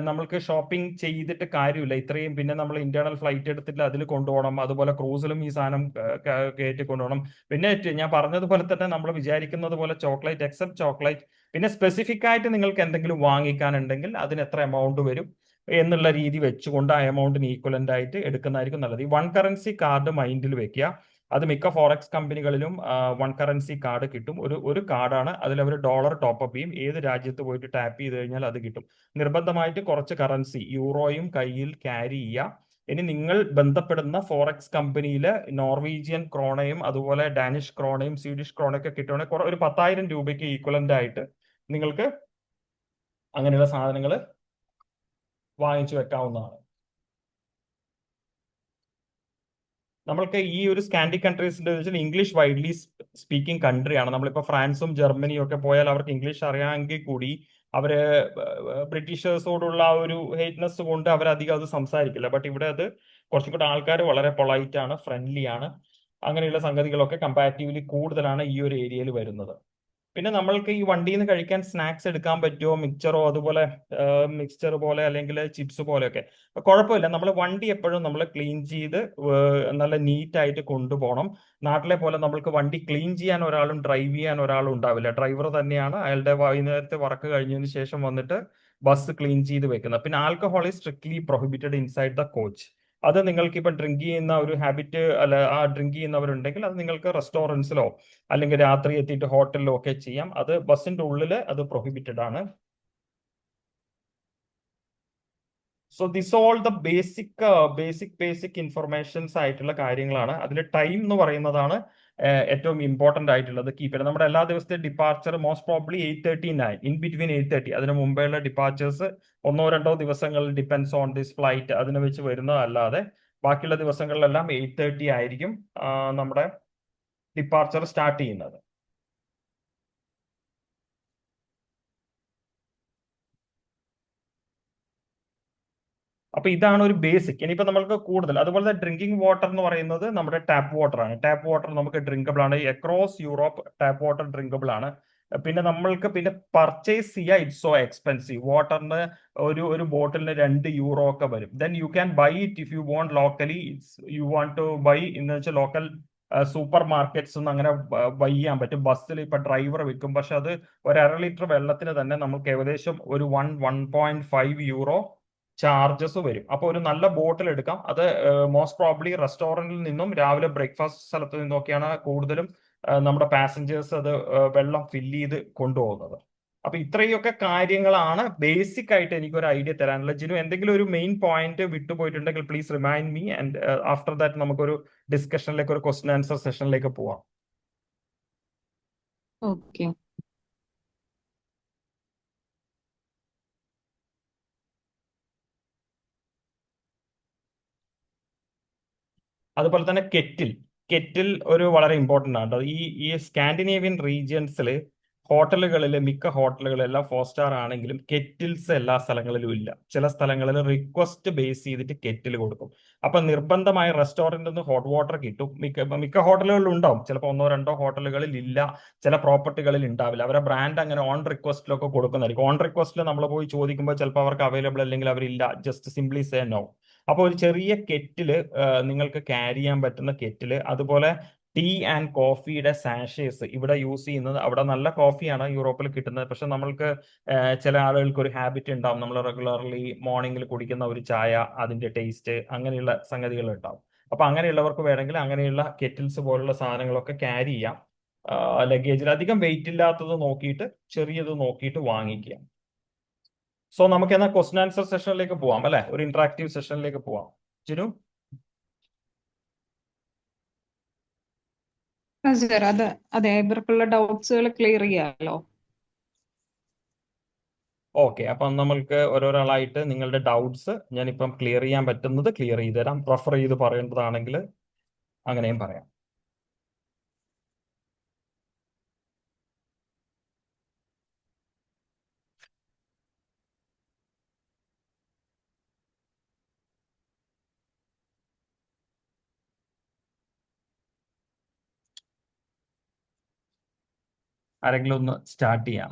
നമ്മൾക്ക് ഷോപ്പിംഗ് ചെയ്തിട്ട് കാര്യമില്ല ഇത്രയും. പിന്നെ നമ്മൾ ഇന്റേണൽ ഫ്ലൈറ്റ് എടുത്തിട്ട് അതിൽ കൊണ്ടുപോകണം. അതുപോലെ ക്രൂസിലും ഈ സാധനം കയറ്റി കൊണ്ടുപോകണം. പിന്നെ ഞാൻ പറഞ്ഞതുപോലെ തന്നെ നമ്മൾ വിചാരിക്കുന്നത് പോലെ ചോക്ലേറ്റ്, എക്സെപ്റ്റ് ചോക്ലേറ്റ്, പിന്നെ സ്പെസിഫിക് ആയിട്ട് നിങ്ങൾക്ക് എന്തെങ്കിലും വാങ്ങിക്കാനുണ്ടെങ്കിൽ അതിന് എത്ര എമൗണ്ട് വരും എന്നുള്ള രീതി വെച്ചുകൊണ്ട് ആ എമൗണ്ടിന് ഈക്വലന്റ് ആയിട്ട് എടുക്കുന്നതായിരിക്കും നല്ലത്. ഈ 1 കറൻസി കാർഡ് മൈൻഡിൽ വെക്കുക. അത് മിക്ക ഫോറക്സ് കമ്പനികളിലും 1 കറൻസി കാർഡ് കിട്ടും. ഒരു കാർഡാണ്, അതിൽ അവർ ഡോളർ ടോപ്പ് അപ്പ് ചെയ്യും. ഏത് രാജ്യത്ത് പോയിട്ട് ടാപ്പ് ചെയ്ത് കഴിഞ്ഞാൽ അത് കിട്ടും. നിർബന്ധമായിട്ട് കുറച്ച് കറൻസി യൂറോയും കയ്യിൽ ക്യാരി ചെയ്യുക. ഇനി നിങ്ങൾ ബന്ധപ്പെടുന്ന ഫോറക്സ് കമ്പനിയിൽ നോർവീജിയൻ ക്രോണയും അതുപോലെ ഡാനിഷ് ക്രോണയും സ്വീഡിഷ് ക്രോണയൊക്കെ കിട്ടുവാണെങ്കിൽ ഒരു 10,000 രൂപയ്ക്ക് ഈക്വലന്റ് ആയിട്ട് നിങ്ങൾക്ക് അങ്ങനെയുള്ള സാധനങ്ങൾ വാങ്ങിച്ചു വെക്കാവുന്നതാണ്. നമ്മൾക്ക് ഈ ഒരു സ്കാൻഡിക് കൺട്രീസിന്റെ വെച്ചാൽ ഇംഗ്ലീഷ് വൈഡ്ലി സ്പീക്കിംഗ് കൺട്രിയാണ്. നമ്മളിപ്പോൾ ഫ്രാൻസും ജർമ്മനിയും ഒക്കെ പോയാൽ അവർക്ക് ഇംഗ്ലീഷ് അറിയാമെങ്കിൽ കൂടി അവര് ബ്രിട്ടീഷേഴ്സോടുള്ള ആ ഒരു ഹേറ്റ്നെസ് കൊണ്ട് അവരധികം അത് സംസാരിക്കില്ല. ബട്ട് ഇവിടെ അത് കുറച്ചും കൂടെ ആൾക്കാർ വളരെ പൊളൈറ്റ് ആണ്, ഫ്രണ്ട്ലി ആണ്. അങ്ങനെയുള്ള സംഗതികളൊക്കെ കമ്പാരിറ്റീവ്ലി കൂടുതലാണ് ഈ ഒരു ഏരിയയിൽ വരുന്നത്. പിന്നെ നമ്മൾക്ക് ഈ വണ്ടിയിൽ നിന്ന് കഴിക്കാൻ സ്നാക്സ് എടുക്കാൻ പറ്റുമോ? മിക്സറോ അതുപോലെ മിക്സ്ചർ പോലെ അല്ലെങ്കിൽ ചിപ്സ് പോലെയൊക്കെ കുഴപ്പമില്ല. നമ്മൾ വണ്ടി എപ്പോഴും നമ്മൾ ക്ലീൻ ചെയ്ത് നല്ല നീറ്റ് ആയിട്ട് കൊണ്ടുപോകണം. നാട്ടിലെ പോലെ നമ്മൾക്ക് വണ്ടി ക്ലീൻ ചെയ്യാൻ ഒരാളും ഡ്രൈവ് ചെയ്യാൻ ഒരാളും ഉണ്ടാവില്ല. ഡ്രൈവർ തന്നെയാണ് അയാളുടെ വൈകുന്നേരത്തെ വർക്ക് കഴിഞ്ഞതിന് ശേഷം വന്നിട്ട് ബസ് ക്ലീൻ ചെയ്ത് വെക്കുന്നത്. പിന്നെ alcohol is strictly prohibited inside the coach. അത് നിങ്ങൾക്ക് ഇപ്പം ഡ്രിങ്ക് ചെയ്യുന്ന ഒരു ഹാബിറ്റ് അല്ല, ആ ഡ്രിങ്ക് ചെയ്യുന്നവരുണ്ടെങ്കിൽ അത് നിങ്ങൾക്ക് റെസ്റ്റോറൻറ്റ്സിലോ അല്ലെങ്കിൽ രാത്രി എത്തിയിട്ട് ഹോട്ടലിലോ ഒക്കെ ചെയ്യാം. അത് ബസ്സിന്റെ ഉള്ളിൽ അത് പ്രൊഹിബിറ്റഡ് ആണ്. So this all the basic informations ആയിട്ടുള്ള കാര്യങ്ങളാണ്. അതിൽ ടൈം എന്ന് പറയുന്നതാണ് ഏറ്റവും ഇമ്പോർട്ടന്റ് ആയിട്ടുള്ളത്. കീപ്പ് ചെയ്യുന്നത് നമ്മുടെ എല്ലാ ദിവസത്തെ departure most probably 8:39, in between 8:30. അതിന് മുമ്പേയുള്ള ഡിപ്പാർച്ചേഴ്സ് 1-2 ദിവസങ്ങളിൽ ഡിപ്പെൻഡ്സ് ഓൺ ദിസ് ഫ്ലൈറ്റ് അതിനെ വെച്ച് വരുന്നതല്ലാതെ ബാക്കിയുള്ള ദിവസങ്ങളിലെല്ലാം 8:30 ആയിരിക്കും നമ്മുടെ ഡിപ്പാർച്ചർ സ്റ്റാർട്ട് ചെയ്യുന്നത്. അപ്പൊ ഇതാണ് ഒരു ബേസിക്. ഇനിയിപ്പോ നമ്മൾക്ക് കൂടുതൽ അതുപോലെ ഡ്രിങ്കിങ് വാട്ടർ എന്ന് പറയുന്നത് നമ്മുടെ ടാപ്പ് വാട്ടർ ആണ്. ടാപ്പ് വാട്ടർ നമുക്ക് ഡ്രിങ്കബിൾ ആണ്. Across Europe tap water drinkable ആണ്. പിന്നെ നമ്മൾക്ക് പിന്നെ പർച്ചേസ് ചെയ്യാൻ ഇറ്റ്സ് സോ എക്സ്പെൻസീവ്. വാട്ടറിന് ഒരു ബോട്ടിലിന് €2 ഒക്കെ വരും. Then you can buy it if you want locally. You want to buy എന്ന് വെച്ചാൽ ലോക്കൽ സൂപ്പർ മാർക്കറ്റ്സ് അങ്ങനെ ബൈ ചെയ്യാൻ പറ്റും. ബസ്സിൽ ഇപ്പൊ ഡ്രൈവർ വിൽക്കും. പക്ഷെ അത് ഒരു 1/2 ലിറ്റർ വെള്ളത്തിന് തന്നെ നമുക്ക് ഏകദേശം ഒരു €1.5 ചാർജസ് വരും. അപ്പൊ ഒരു നല്ല ബോട്ടിൽ എടുക്കാം. അത് മോസ്റ്റ് പ്രോബ്ലി റെസ്റ്റോറന്റിൽ നിന്നും രാവിലെ ബ്രേക്ക്ഫാസ്റ്റ് സ്ഥലത്ത് നിന്നൊക്കെയാണ് കൂടുതലും നമ്മുടെ പാസഞ്ചേഴ്സ് അത് വെള്ളം ഫില്ല് ചെയ്ത് കൊണ്ടുപോകുന്നത്. അപ്പൊ ഇത്രയൊക്കെ കാര്യങ്ങളാണ് ബേസിക് ആയിട്ട് എനിക്ക് ഒരു ഐഡിയ തരാനുള്ളത്. ജിനു, എന്തെങ്കിലും ഒരു മെയിൻ പോയിന്റ് വിട്ടുപോയിട്ടുണ്ടെങ്കിൽ please remind me. And after that നമുക്കൊരു ഡിസ്കഷനിലേക്ക്, ഒരു ക്വസ്റ്റ്യൻ ആൻസർ സെഷനിലേക്ക് പോവാം. ഓക്കെ. അതുപോലെ തന്നെ കെറ്റിൽ ഒരു വളരെ ഇമ്പോർട്ടൻ്റ് ആണ്. ഈ സ്കാൻഡിനേവിയൻ റീജിയൻസിൽ ഹോട്ടലുകളിൽ, മിക്ക ഹോട്ടലുകളെല്ലാം 4 സ്റ്റാർ ആണെങ്കിലും കെറ്റിൽസ് എല്ലാ സ്ഥലങ്ങളിലും ഇല്ല. ചില സ്ഥലങ്ങളിൽ റിക്വസ്റ്റ് ബേസ് ചെയ്തിട്ട് കെറ്റിൽ കൊടുക്കും. അപ്പൊ നിർബന്ധമായ റെസ്റ്റോറന്റിൽ നിന്ന് ഹോട്ട് വാട്ടർ കിട്ടും. മിക്ക ഹോട്ടലുകളിലും ഉണ്ടാവും. ചിലപ്പോൾ 1-2 ഹോട്ടലുകളിൽ ഇല്ല, ചില പ്രോപ്പർട്ടികളിൽ ഉണ്ടാവില്ല. അവരുടെ ബ്രാൻഡ് അങ്ങനെ ഓൺ റിക്വസ്റ്റിലൊക്കെ കൊടുക്കുന്നതായിരിക്കും. ഓൺ റിക്വസ്റ്റിൽ നമ്മൾ പോയി ചോദിക്കുമ്പോൾ ചിലപ്പോൾ അവർക്ക് അവൈലബിൾ അല്ലെങ്കിൽ അവരില്ല, ജസ്റ്റ് സിംപ്ലി സേ നോ. അപ്പോൾ ഒരു ചെറിയ കെറ്റില് നിങ്ങൾക്ക് ക്യാരി ചെയ്യാൻ പറ്റുന്ന കെറ്റില്, അതുപോലെ ടീ ആൻഡ് കോഫിയുടെ സാഷേഴ്സ് ഇവിടെ യൂസ് ചെയ്യുന്നത്. അവിടെ നല്ല കോഫിയാണ് യൂറോപ്പിൽ കിട്ടുന്നത്. പക്ഷെ നമ്മൾക്ക് ചില ആളുകൾക്ക് ഒരു ഹാബിറ്റ് ഉണ്ടാവും, നമ്മൾ റെഗുലർലി മോർണിംഗിൽ കുടിക്കുന്ന ഒരു ചായ, അതിന്റെ ടേസ്റ്റ്, അങ്ങനെയുള്ള സംഗതികൾ ഉണ്ടാവും. അപ്പൊ അങ്ങനെയുള്ളവർക്ക് വേണമെങ്കിൽ അങ്ങനെയുള്ള കെറ്റിൽസ് പോലുള്ള സാധനങ്ങളൊക്കെ ക്യാരി ചെയ്യാം. ലഗേജിൽ അധികം വെയിറ്റ് ഇല്ലാത്തത് നോക്കിയിട്ട്, ചെറിയത് നോക്കിയിട്ട് വാങ്ങിക്കുക. സോ നമുക്ക് എന്നാൽ ക്വസ്റ്റ്യൻ ആൻസർ സെഷനിലേക്ക് പോവാം അല്ലെ? ഒരു ഇന്ററാക്റ്റീവ് സെഷനിലേക്ക് പോവാം. ജിനു? സർ, അതെ, ഇവർക്കുള്ള ഡൗട്ട്സുകൾ ക്ലിയർ ചെയ്യാമല്ലോ. ഓക്കെ, അപ്പം നമ്മൾക്ക് ഓരോരാളായിട്ട് നിങ്ങളുടെ ഡൗട്ട്സ് ഞാനിപ്പം ക്ലിയർ ചെയ്യാൻ പറ്റുന്നത് ക്ലിയർ ചെയ്ത് തരാം. റെഫർ ചെയ്ത് പറയേണ്ടതാണെങ്കിൽ അങ്ങനെയും പറയാം. ആരെങ്കിലും ഒന്ന് സ്റ്റാർട്ട് ചെയ്യാം.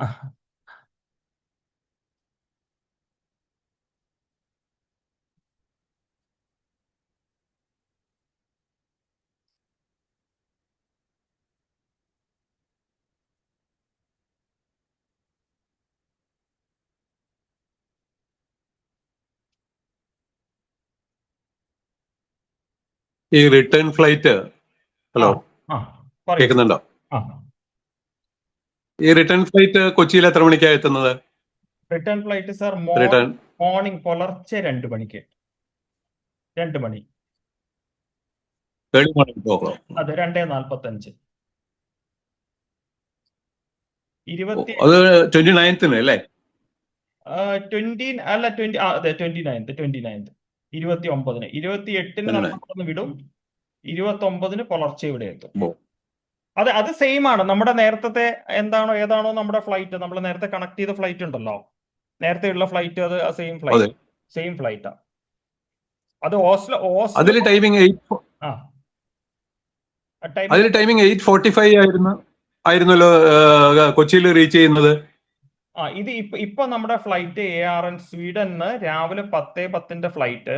ഈ റിട്ടേൺ ഫ്ലൈറ്റ്, ഹലോ കേൾക്കുന്നുണ്ടോ? ഈ റിട്ടേൺ ഫ്ലൈറ്റ് കൊച്ചിയിൽ എത്ര മണിക്കാണ് എത്തുന്നത്? റിട്ടേൺ ഫ്ലൈറ്റ് സർ മോർണിംഗ് പുലർച്ചെ 2 മണിക്ക്. 2 മണി. Early morning. അതെ, 2:45. അത് 29th അല്ലേ? 20 അല്ല 20 അതെ 29th 29th 29ന് 28ന് നമ്മൾ വിടും. 29ന് പുലർച്ചെ ഇവിടെ എത്തും. അത് സെയിം ആണ്. നമ്മുടെ നേരത്തെ ഏതാണോ നമ്മുടെ ഫ്ലൈറ്റ്, നമ്മൾ നേരത്തെ കണക്ട് ചെയ്ത ഫ്ലൈറ്റ് ഉണ്ടല്ലോ, നേരത്തെ ഉള്ള ഫ്ലൈറ്റ്, അത് സെയിം ഫ്ലൈറ്റാ. അത് ഓസ്ലോ അതിൽ ടൈമിംഗ് 8:45 ആയിരുന്നല്ലോ കൊച്ചിയിൽ റീച്ച് ചെയ്യുന്നത്. ഇത് ഇപ്പൊ നമ്മുടെ ഫ്ലൈറ്റ് ARN സ്വീഡന് രാവിലെ 10:10 ഫ്ലൈറ്റ്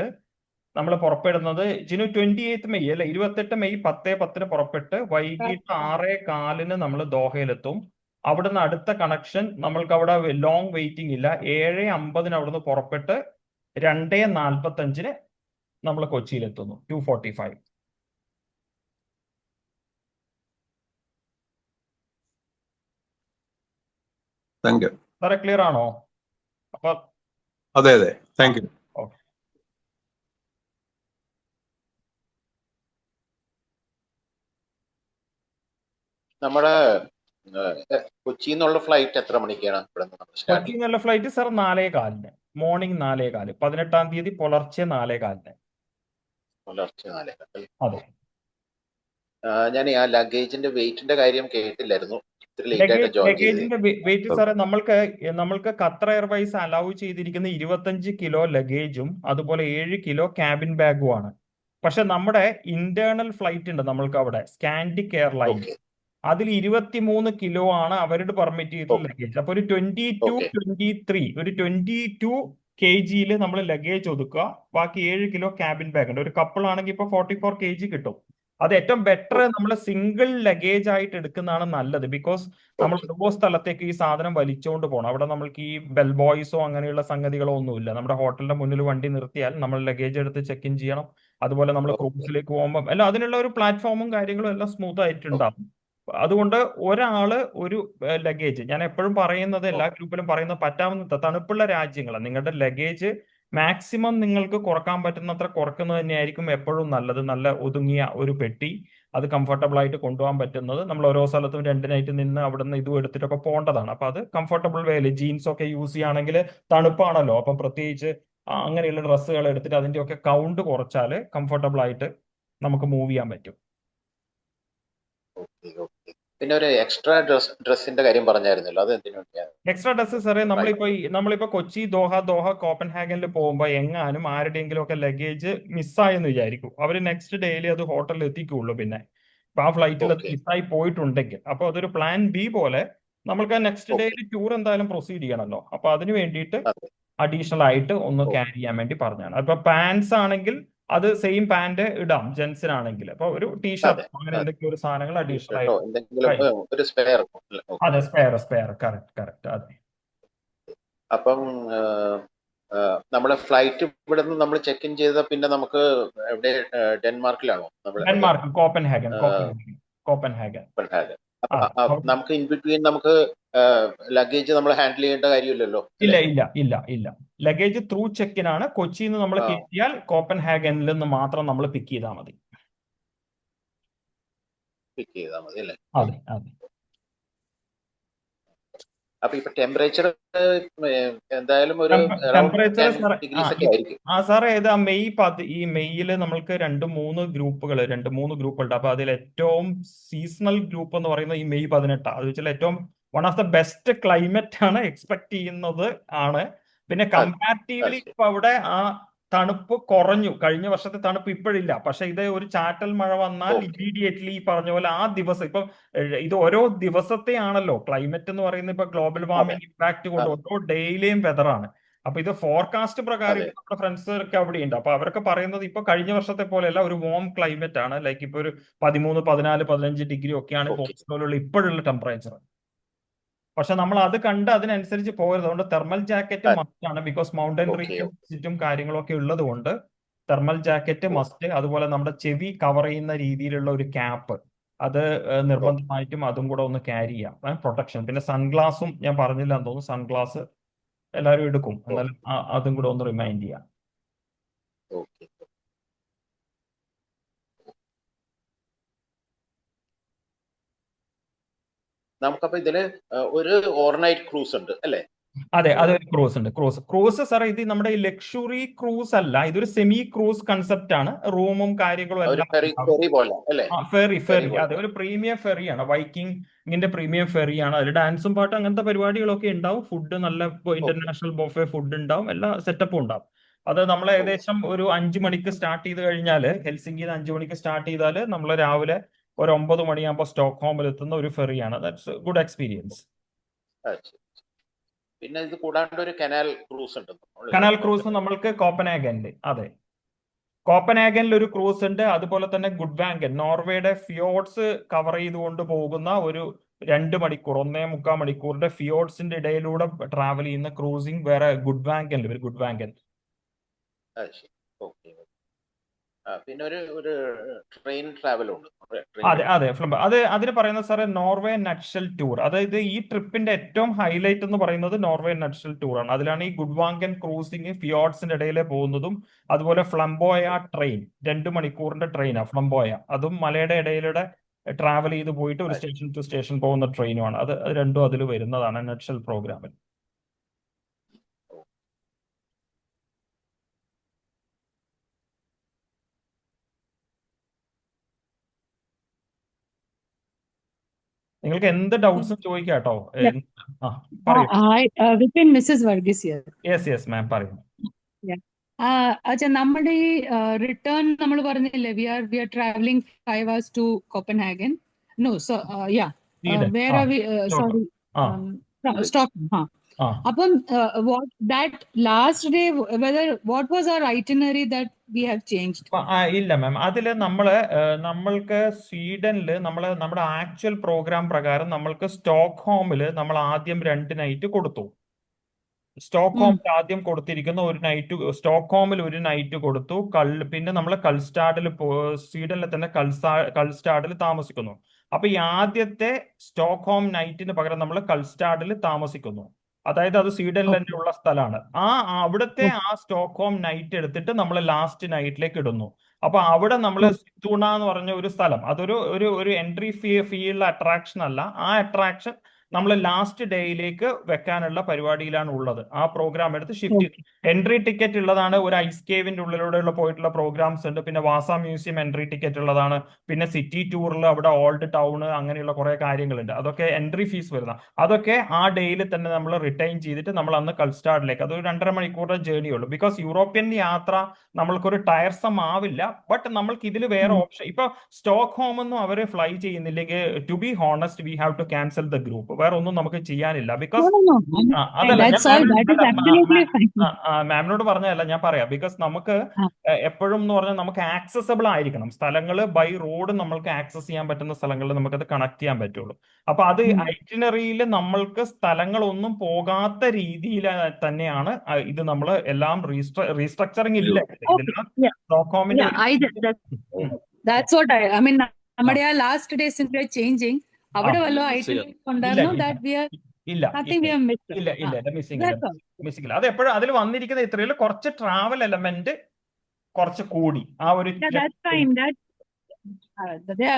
നമ്മൾ പുറപ്പെടുന്നത് ജിനു 28 മെയ് അല്ലെ? 28 മെയ് 10:10 പുറപ്പെട്ട് വൈകിട്ട് 6:15 നമ്മൾ ദോഹയിലെത്തും. അവിടുന്ന് അടുത്ത കണക്ഷൻ നമ്മൾക്ക് അവിടെ ലോങ് വെയിറ്റിംഗ് ഇല്ല. 7:50 അവിടുന്ന് പുറപ്പെട്ട് 2:45 നമ്മൾ കൊച്ചിയിലെത്തുന്നു. 2:45. താങ്ക് യു സാറേ, ക്ലിയർ ആണോ? അപ്പൊ അതെ, താങ്ക് യു. നമ്മുടെ കൊച്ചിയിൽ നിന്നുള്ള ഫ്ലൈറ്റ് എത്ര മണിക്കാണ്? കൊച്ചിയിൽ നിന്നുള്ള ഫ്ലൈറ്റ് സർ 4:15 മോർണിംഗ് 4:15 18-ാം തീയതി പുലർച്ചെ 4:15. പുലർച്ചെ 4:15. അതെ. ഞാൻ ആ ലഗേജിന്റെ വെയിറ്റിന്റെ കാര്യം കേട്ടില്ലായിരുന്നു. ഇത്തിരി ലേറ്റ് ആയിട്ട് ജോയിൻ ചെയ്തത്. ലഗേജിന്റെ വെയിറ്റ് സാറേ നമ്മൾക്ക് ഖത്തർ എയർവൈസ് അലൗ ചെയ്തിരിക്കുന്ന 25 കിലോ ലഗേജും അതുപോലെ 7 കിലോ ക്യാബിൻ ബാഗും ആണ്. പക്ഷെ നമ്മുടെ ഇന്റേണൽ ഫ്ലൈറ്റ് ഉണ്ട് നമ്മൾക്ക് അവിടെ സ്കാൻഡിക് എയർലൈൻസ്, ഓക്കെ അതിൽ 23 കിലോ ആണ് അവരുടെ പെർമിറ്റ് ചെയ്തിട്ടുള്ള ഓക്കെ ലഗേജ്. അപ്പൊ ഒരു 22 കെ ജിയിൽ നമ്മൾ ലഗേജ് ഒതുക്കുക, ബാക്കി 7 കിലോ ക്യാബിൻ ബാഗ് ഉണ്ട്. ഒരു കപ്പിൾ ആണെങ്കിൽ ഇപ്പൊ 44 കെ ജി കിട്ടും. അത് ഏറ്റവും ബെറ്റർ നമ്മൾ സിംഗിൾ ലഗേജ് ആയിട്ട് എടുക്കുന്നതാണ് നല്ലത്. ബിക്കോസ് നമ്മൾ ഓക്കെ ഓരോ സ്ഥലത്തേക്ക് ഈ സാധനം വലിച്ചുകൊണ്ട് പോകണം. അവിടെ നമ്മൾക്ക് ഈ ബെൽ ബോയ്സോ അങ്ങനെയുള്ള സംഗതികളോ ഒന്നുമില്ല. നമ്മുടെ ഹോട്ടലിന്റെ മുന്നിൽ വണ്ടി നിർത്തിയാൽ നമ്മൾ ലഗേജ് എടുത്ത് ചെക്ക് ഇൻ ചെയ്യണം. അതുപോലെ നമ്മൾ ഓക്കെ ക്രൂസിലേക്ക് പോകുമ്പോൾ അല്ല, അതിനുള്ള ഒരു പ്ലാറ്റ്ഫോമും കാര്യങ്ങളും എല്ലാം സ്മൂത്ത് ആയിട്ടുണ്ടാവും. അതുകൊണ്ട് ഒരാള് ഒരു ലഗേജ്, ഞാൻ എപ്പോഴും പറയുന്നത് എല്ലാ ഗ്രൂപ്പിലും പറയുന്നത്, പറ്റാവുന്ന തണുപ്പുള്ള രാജ്യങ്ങൾ നിങ്ങളുടെ ലഗേജ് മാക്സിമം നിങ്ങൾക്ക് കുറക്കാൻ പറ്റുന്നത്ര കുറക്കുന്നത് തന്നെയായിരിക്കും എപ്പോഴും നല്ലത്. നല്ല ഒതുങ്ങിയ ഒരു പെട്ടി, അത് കംഫർട്ടബിൾ ആയിട്ട് കൊണ്ടുപോകാൻ പറ്റുന്നത്. നമ്മൾ ഓരോ സ്ഥലത്തും 2 നൈറ്റ് നിന്ന് അവിടുന്ന് ഇതും എടുത്തിട്ടൊക്കെ പോകേണ്ടതാണ്. അപ്പൊ അത് കംഫർട്ടബിൾ വേയിൽ ജീൻസ് ഒക്കെ യൂസ് ചെയ്യുകയാണെങ്കിൽ തണുപ്പാണല്ലോ, അപ്പം പ്രത്യേകിച്ച് അങ്ങനെയുള്ള ഡ്രസ്സുകൾ എടുത്തിട്ട് അതിന്റെ ഒക്കെ കൗണ്ട് കുറച്ചാൽ കംഫർട്ടബിൾ ആയിട്ട് നമുക്ക് മൂവ് ചെയ്യാൻ പറ്റും. Okay okay. പിന്നെ ഒരു എക്സ്ട്രാ ഡ്രസ്സിന്റെ കാര്യം പറഞ്ഞായിരുന്നല്ലോ, അത് എന്തിനു വേണ്ടിയാണ്? എക്സ്ട്രാ ഡ്രസ്സ് സാറേ നമ്മളിപ്പോ കൊച്ചി, ദോഹ, കോപ്പൻഹാഗനിൽ പോകുമ്പോൾ എങ്ങാനും ആരുടെയെങ്കിലും ഒക്കെ ലഗേജ് മിസ്സായെന്ന് വിചാരിക്കും. അവർ നെക്സ്റ്റ് ഡേയിൽ അത് ഹോട്ടലിൽ എത്തിക്കുള്ളൂ. പിന്നെ ഇപ്പൊ ആ ഫ്ലൈറ്റിൽ അത് ഓക്കെ മിസ്സായി പോയിട്ടുണ്ടെങ്കിൽ അപ്പൊ അതൊരു പ്ലാൻ ബി പോലെ നമ്മൾക്ക് ആ നെക്സ്റ്റ് ഓക്കെ ഡേയിൽ ടൂർ എന്തായാലും പ്രൊസീഡ് ചെയ്യണമല്ലോ. അപ്പൊ അതിന് വേണ്ടിയിട്ട് അതെ അഡീഷണൽ ആയിട്ട് ഒന്ന് ഓ ക്യാരി ചെയ്യാൻ വേണ്ടി പറഞ്ഞാണ്. അപ്പൊ പാൻസ് ആണെങ്കിൽ അത് സെയിം പാന്റ് ഇടാം ജെൻസിനാണെങ്കിൽ. അപ്പൊ ഒരു അതെ ടീഷർട്ട് അങ്ങനെ അതെ എന്തൊക്കെയോ ഒരു സാധനങ്ങൾ അഡീഷണൽ ടീഷർട്ടോ ആയിട്ട് എന്തെങ്കിലും ഒരു സ്പെയർ. അതെ, ഓക്കെ. സ്പെയർ കറക്റ്റ് അതെ. അപ്പം നമ്മുടെ ഫ്ലൈറ്റ് ഇവിടെ നിന്ന് നമ്മൾ ചെക്ക് ഇൻ ചെയ്ത പിന്നെ നമുക്ക് എവിടെ, ഡെൻമാർക്കിലാണോ നമ്മൾ? Denmark, Copenhagen. അപ്പൊ അതെ. നമുക്ക് ഇൻ ബിറ്റ്വീൻ നമുക്ക് ലഗേജ് നമ്മൾ ഹാൻഡിൽ ചെയ്യേണ്ട കാര്യമില്ലല്ലോ ഇല്ല അല്ലേ? ഇല്ല ഇല്ല ഇല്ല ലഗേജ് ത്രൂ ചെക്കിനാണ്. കൊച്ചിയിൽ നിന്ന് നമ്മൾ ആ കയറ്റിയാൽ കോപ്പൻഹാഗനിൽ നിന്ന് മാത്രം നമ്മൾ പിക്ക് ചെയ്താൽ മതി. പിക്ക് ചെയ്താൽ മതി അല്ലേ? അതെ അതെ. അപ്പൊ ഇപ്പൊ ടെമ്പറേച്ചർ എന്തായാലും ഒരു അറൌണ്ട് ടെമ്പറേച്ചർ 10 സാറേ ഡിഗ്രീസ് ഒക്കെ ആയിരിക്കും. സാറേ ഇത് ഈ മെയ്യിൽ നമ്മൾക്ക് 2-3 ഗ്രൂപ്പുകളുണ്ട്. അപ്പൊ അതിൽ ഏറ്റവും സീസണൽ ഗ്രൂപ്പ് എന്ന് പറയുന്നത് ഈ മെയ് 18. അത് വെച്ചാൽ ഏറ്റവും one of the best climate ആണ് എക്സ്പെക്ട് ചെയ്യുന്നത് ആണ്. പിന്നെ കമ്പാരിറ്റീവ്ലി ശരി. ഇപ്പൊ അവിടെ ആ തണുപ്പ് കുറഞ്ഞു. കഴിഞ്ഞ വർഷത്തെ തണുപ്പ് ഇപ്പോഴില്ല. പക്ഷെ ഇത് ഒരു ചാറ്റൽ മഴ വന്നാൽ ഓക്കെ ഇമ്മീഡിയറ്റ്ലി ഈ പറഞ്ഞ പോലെ ആ ദിവസം ഇപ്പൊ ഇത് ഓരോ ദിവസത്തെ ആണല്ലോ ക്ലൈമറ്റ് എന്ന് പറയുന്നത്. ഇപ്പൊ ഗ്ലോബൽ അതെ വാർമിംഗ് ഇമ്പാക്ട് കൊണ്ട് അതെ ഓരോ ഡേയിലെയും വെതറാണ്. അപ്പൊ ഇത് ഫോർകാസ്റ്റ് പ്രകാരം അതെ ഇപ്പൊ നമ്മുടെ ഫ്രണ്ട്സ് ഒക്കെ അവിടെ ഉണ്ട്. അപ്പൊ അവരൊക്കെ പറയുന്നത് ഇപ്പൊ കഴിഞ്ഞ വർഷത്തെ പോലെയല്ല, ഒരു വാം ക്ലൈമറ്റ് ആണ്. ലൈക്ക് ഇപ്പൊ ഒരു 13, 14, 15 ഡിഗ്രി ഒക്കെയാണ് ഓക്കെ ഓസ്ലോയിലുള്ള ഇപ്പോഴുള്ള ടെമ്പറേച്ചർ. പക്ഷെ നമ്മൾ അത് കണ്ട് അതിനനുസരിച്ച് പോകരുത്. അതുകൊണ്ട് തെർമൽ ജാക്കറ്റ് മസ്റ്റ് ആണ്. ബിക്കോസ് മൗണ്ടൻ ഓക്കെ റേഞ്ചും ചുറ്റും കാര്യങ്ങളൊക്കെ ഉള്ളത് കൊണ്ട് തെർമൽ ജാക്കറ്റ് മസ്റ്റ്. അതുപോലെ നമ്മുടെ ചെവി കവർ ചെയ്യുന്ന രീതിയിലുള്ള ഒരു ക്യാപ്പ്, അത് നിർബന്ധമായിട്ടും അതും കൂടെ ഒന്ന് ക്യാരി ചെയ്യാം, പ്രൊട്ടക്ഷൻ. പിന്നെ സൺഗ്ലാസും ഞാൻ പറഞ്ഞില്ല എന്ന് തോന്നുന്നു, സൺഗ്ലാസ് എല്ലാവരും എടുക്കും. എന്നാലും അതും കൂടെ ഒന്ന് റിമൈൻഡ് ചെയ്യാം. ഓക്കെ. നമുക്കപ്പോ ഇതില് ഒരു ഓവർനൈറ്റ് ക്രൂസ് ഉണ്ട് അല്ലേ? അതെ, അതൊരു ക്രൂസ് ഉണ്ട്. ക്രൂസ് സാറേ ഇത് നമ്മുടെ ഈ ലക്ഷറി ക്രൂസ് അല്ല, ഇതൊരു സെമി ക്രൂസ് കൺസെപ്റ്റ് ആണ്. റൂമും കാര്യങ്ങളും ഒരു എല്ലാം ഫെറി പോലെ അല്ലേ? ഫെറി ഫെറി പോലെ. അതെ, ഒരു പ്രീമിയം ഫെറിയാണ്. വൈക്കിങ്ങിന്റെ പ്രീമിയം ഫെറിയാണ്. അതിൽ ഡാൻസും പാട്ടും അങ്ങനത്തെ പരിപാടികളൊക്കെ ഉണ്ടാവും. ഫുഡ് നല്ല ഓക്കെ ഇന്റർനാഷണൽ ബൊഫെ ഫുഡ് ഉണ്ടാവും. എല്ലാ സെറ്റപ്പും ഉണ്ടാവും. അത് നമ്മൾ ഏകദേശം ഒരു 5 മണിക്ക് സ്റ്റാർട്ട് ചെയ്ത് കഴിഞ്ഞാൽ, ഹെൽസിംകിന്ന് 5 മണിക്ക് സ്റ്റാർട്ട് ചെയ്താൽ നമ്മൾ രാവിലെ ഒരു 9 മണിയാകുമ്പോൾ സ്റ്റോക്ക്ഹോമിൽ എത്തുന്ന ഒരു ഫെറിയാണ്. That's good experience. പിന്നെ ഇത് കൂടാണ്ട് ഒരു കനാൽ ക്രൂസ് ഉണ്ട്. കനാൽ ക്രൂസ് നമ്മൾക്ക് കോപ്പൻഹാഗനിൽ, അതെ, കോപ്പൻഹാഗനിൽ ഒരു ക്രൂസ് ഉണ്ട്. അതുപോലെ തന്നെ ഗുഡ്വാങ്കൻ, നോർവേയുടെ ഫിയോർഡ്സ് കവർ ചെയ്തുകൊണ്ട് പോകുന്ന ഒരു 2 മണിക്കൂർ 1.25 മണിക്കൂറിന്റെ ഫിയോർഡ്സിന്റെ ഇടയിലൂടെ ട്രാവൽ ചെയ്യുന്ന ക്രൂസിംഗ് വേറെ ഗുഡ്വാങ്കനിൽ ഒരു ഗുഡ്വാങ്കൻ. ഓക്കെ. പിന്നെ ഒരു ട്രെയിൻ ട്രാവൽ ഉണ്ട്. അതെ അതിന് പറയുന്നത് സാറേ നോർവേ നട്ട്ഷെൽ ടൂർ. അതായത് ഈ ട്രിപ്പിന്റെ ഏറ്റവും ഹൈലൈറ്റ് എന്ന് പറയുന്നത് നോർവേ നട്ട്ഷെൽ ടൂർ ആണ്. അതിലാണ് ഈ ഗുഡ്വാങ്കൻ ക്രൂസിംഗ് ഫിയോർഡ്സിന്റെ ഇടയിലെ പോകുന്നതും, അതുപോലെ ഫ്ലംബോയ ട്രെയിൻ 2 മണിക്കൂറിന്റെ ട്രെയിനാണ് ഫ്ലംബോയ. അതും മലയുടെ ഇടയിലൂടെ ട്രാവൽ ചെയ്ത് പോയിട്ട് ഒരു സ്റ്റേഷൻ ടു സ്റ്റേഷൻ പോകുന്ന ട്രെയിനുമാണ്. അത് രണ്ടും അതിൽ വരുന്നതാണ് നട്ട്ഷെൽ പ്രോഗ്രാമിൽ. നിങ്ങൾക്ക് എന്ത് ഡൗട്ട്സും ചോദിക്കാം കേട്ടോ. Yeah. ആ പറയൂ. Hi, Vipin, Mrs. Varghese here. Yes ma'am പറയൂ. Yeah. അച്ഛാ നമ്മുടെ ഈ റിട്ടേൺ നമ്മൾ പറഞ്ഞില്ലേ we are travelling 5 hours to Copenhagen. No, so yeah. Sweden. Where ആ are we? Sorry. ആ Stockholm. Huh. ആ Upon what that last day, what was our itinerary that we have changed? ഇല്ല മാം, അതില് നമ്മൾക്ക് സ്വീഡനിൽ നമ്മുടെ ആക്ച്വൽ പ്രോഗ്രാം പ്രകാരം നമ്മൾക്ക് സ്റ്റോക്ക്ഹോമിൽ നമ്മൾ ആദ്യം 2 നൈറ്റ് കൊടുത്തു. സ്റ്റോക്ക്ഹോമിൽ ആദ്യം കൊടുത്തിരിക്കുന്ന ഒരു നൈറ്റ്, സ്റ്റോക്ക്ഹോമിൽ ഒരു നൈറ്റ് കൊടുത്തു. പിന്നെ നമ്മൾ കൾസ്റ്റാഡിൽ സ്വീഡനിലെ തന്നെ കൾസ്റ്റാഡിൽ താമസിക്കുന്നു. അപ്പൊ ഈ ആദ്യത്തെ സ്റ്റോക്ക്ഹോം നൈറ്റിന് പകരം നമ്മൾ കൾസ്റ്റാഡിൽ താമസിക്കുന്നു. അതായത് അത് സ്വീഡനിൽ തന്നെ ഉള്ള സ്ഥലമാണ്. അവിടുത്തെ ആ സ്റ്റോക്ക്ഹോം നൈറ്റ് എടുത്തിട്ട് നമ്മൾ ലാസ്റ്റ് നൈറ്റിലേക്ക് ഇടുന്നു. അപ്പൊ അവിടെ നമ്മൾ സിത്തൂണ എന്ന് പറഞ്ഞ ഒരു സ്ഥലം, അതൊരു ഒരു എൻട്രി ഫീ ഉള്ള അട്രാക്ഷൻ അല്ല. ആ അട്രാക്ഷൻ നമ്മൾ ലാസ്റ്റ് ഡേയിലേക്ക് വെക്കാനുള്ള പരിപാടിയിലാണ് ഉള്ളത്. ആ പ്രോഗ്രാം എടുത്ത് ഷിഫ്റ്റ് ചെയ്തു. എൻട്രി ടിക്കറ്റ് ഉള്ളതാണ്. ഒരു ഐസ് കേവിന്റെ ഉള്ളിലൂടെയുള്ള പോയിട്ടുള്ള പ്രോഗ്രാംസ് ഉണ്ട്. പിന്നെ വാസ മ്യൂസിയം എൻട്രി ടിക്കറ്റ് ഉള്ളതാണ്. പിന്നെ സിറ്റി ടൂറിൽ അവിടെ ഓൾഡ് ടൗൺ അങ്ങനെയുള്ള കുറെ കാര്യങ്ങളുണ്ട്. അതൊക്കെ എൻട്രി ഫീസ് വരുന്ന. അതൊക്കെ ആ ഡേയിൽ തന്നെ നമ്മൾ റിട്ടൈൻ ചെയ്തിട്ട് നമ്മൾ അന്ന് കൾസ്റ്റാഡിലേക്ക്, അതൊരു 2.5 മണിക്കൂറിന്റെ ജേർണി ഉള്ളൂ. ബിക്കോസ് യൂറോപ്യൻ യാത്ര നമ്മൾക്കൊരു ടയർസം ആവില്ല. ബട്ട് നമ്മൾക്ക് ഇതിൽ വേറെ ഓപ്ഷൻ, ഇപ്പൊ സ്റ്റോക്ക്ഹോമൊന്നും അവർ ഫ്ലൈ ചെയ്യുന്നില്ലെങ്കിൽ to be honest we have to cancel the group. വേറെ ഒന്നും നമുക്ക് ചെയ്യാനില്ല. ബിക്കോസ് അതല്ല മാമിനോട് പറഞ്ഞതല്ല, ഞാൻ പറയാം. ബിക്കോസ് നമുക്ക് എപ്പോഴും എന്ന് പറഞ്ഞാൽ നമുക്ക് ആക്സസബിൾ ആയിരിക്കണം സ്ഥലങ്ങൾ. ബൈ റോഡ് നമ്മൾക്ക് ആക്സസ് ചെയ്യാൻ പറ്റുന്ന സ്ഥലങ്ങളിൽ നമുക്കത് കണക്ട് ചെയ്യാൻ പറ്റുള്ളൂ. അപ്പൊ അത് ഐറ്റിനറിയിൽ നമ്മൾക്ക് സ്ഥലങ്ങളൊന്നും പോകാത്ത രീതിയിൽ തന്നെയാണ് ഇത് നമ്മൾ എല്ലാം റീസ്ട്രക്ചറിങ് ഇല്ല സ്റ്റോക്ക്ഹോമിന്റെ. That's what I mean. നമ്മുടെ ആ ലാസ്റ്റ് ഡേ സിംപ്ലി ചേഞ്ചിങ് അവിടെ വല്ല ഐറ്റം ഉണ്ടായിരുന്നു that we are nothing we have missed. ഇല്ല മിസ്സിംഗ് ഇല്ല. അത് എപ്പോഴും അതിൽ വന്നിരിക്കുന്ന ഇത്രയുള്ള കുറച്ച് ട്രാവൽ എലമെന്റ് കുറച്ച് കൂടി ആ ഒരു. That's fine.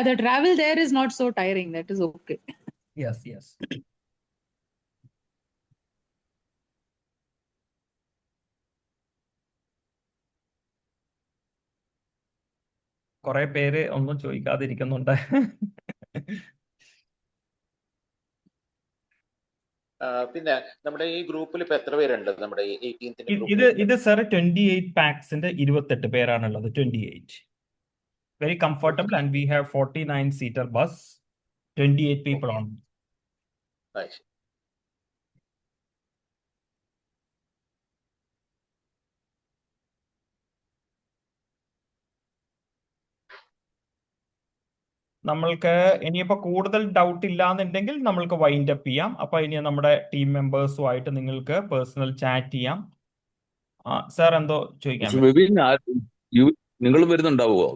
The travel there is not so tiring. That is okay. Yes. കുറെ പേര് ഒന്നും ചോദിക്കാതിരിക്കുന്നുണ്ട്. പിന്നെ നമ്മുടെ ഈ ഗ്രൂപ്പിൽ ഇപ്പൊ എത്ര പേരുണ്ട്? നമ്മുടെ 18th ഇത് sir 28 പാക്സിന്റെ 28 പേരാണുള്ളത്. 28 very comfortable and we have 49 seater bus. 28 people on. നമ്മൾക്ക് ഇനിയിപ്പോ കൂടുതൽ ഡൗട്ട് ഇല്ലാന്നുണ്ടെങ്കിൽ നമ്മൾക്ക് വൈൻഡ് അപ്പ് ചെയ്യാം. അപ്പൊ ഇനി നമ്മുടെ ടീം മെമ്പേഴ്സുമായിട്ട് നിങ്ങൾക്ക് പേഴ്സണൽ ചാറ്റ് ചെയ്യാം. സാർ എന്തോ ചോദിക്കാൻ? നിങ്ങൾ വരുന്നുണ്ടാവുമോ?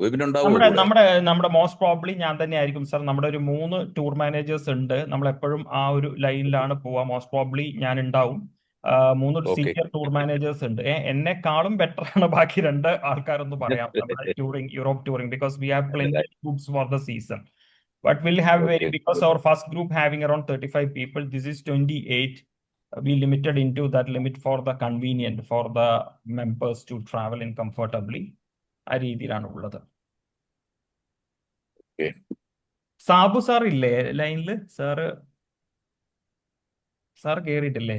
നമ്മുടെ മോസ്റ്റ് പ്രോബ്ലി ഞാൻ തന്നെ ആയിരിക്കും സാർ. നമ്മുടെ ഒരു 3 ടൂർ മാനേജേഴ്സ് ഉണ്ട്. നമ്മൾ എപ്പോഴും ആ ഒരു ലൈനിലാണ് പോവാ. മോസ്റ്റ് പ്രോബ്ലി ഞാൻ ഉണ്ടാവും. 3 സീനിയർ ടൂർ മാനേജേഴ്സ് ഉണ്ട്. എന്നെക്കാളും ബെറ്റർ ആണ് ബാക്കി 2 ആൾക്കാരെന്ന് പറയാം touring, Europe touring. Because we have plenty of groups for the season, but we'll have because our first group having around 35 people, this is 28. We limited into that limit for the convenient for the members to travel in comfortably. ആ രീതിയിലാണ് ഉള്ളത്. Sabu sir ഇല്ലേ ലൈനില്? Sir കേറിയിട്ടില്ലേ?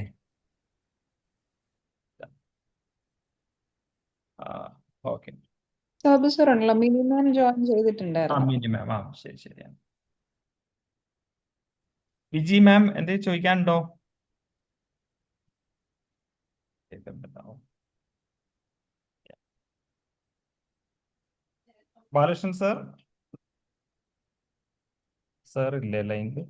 Okay. Sabu sir ഉണ്ടല്ലോ, മിനിമാം join ചെയ്തിട്ടുണ്ടായിരുന്നു. മിനിമാം ശരിയാണ്. വിജി മാം എന്തേ ചോദിക്കാനുണ്ടോ? Balakrishnan sir ഇല്ലേ ലൈനില്?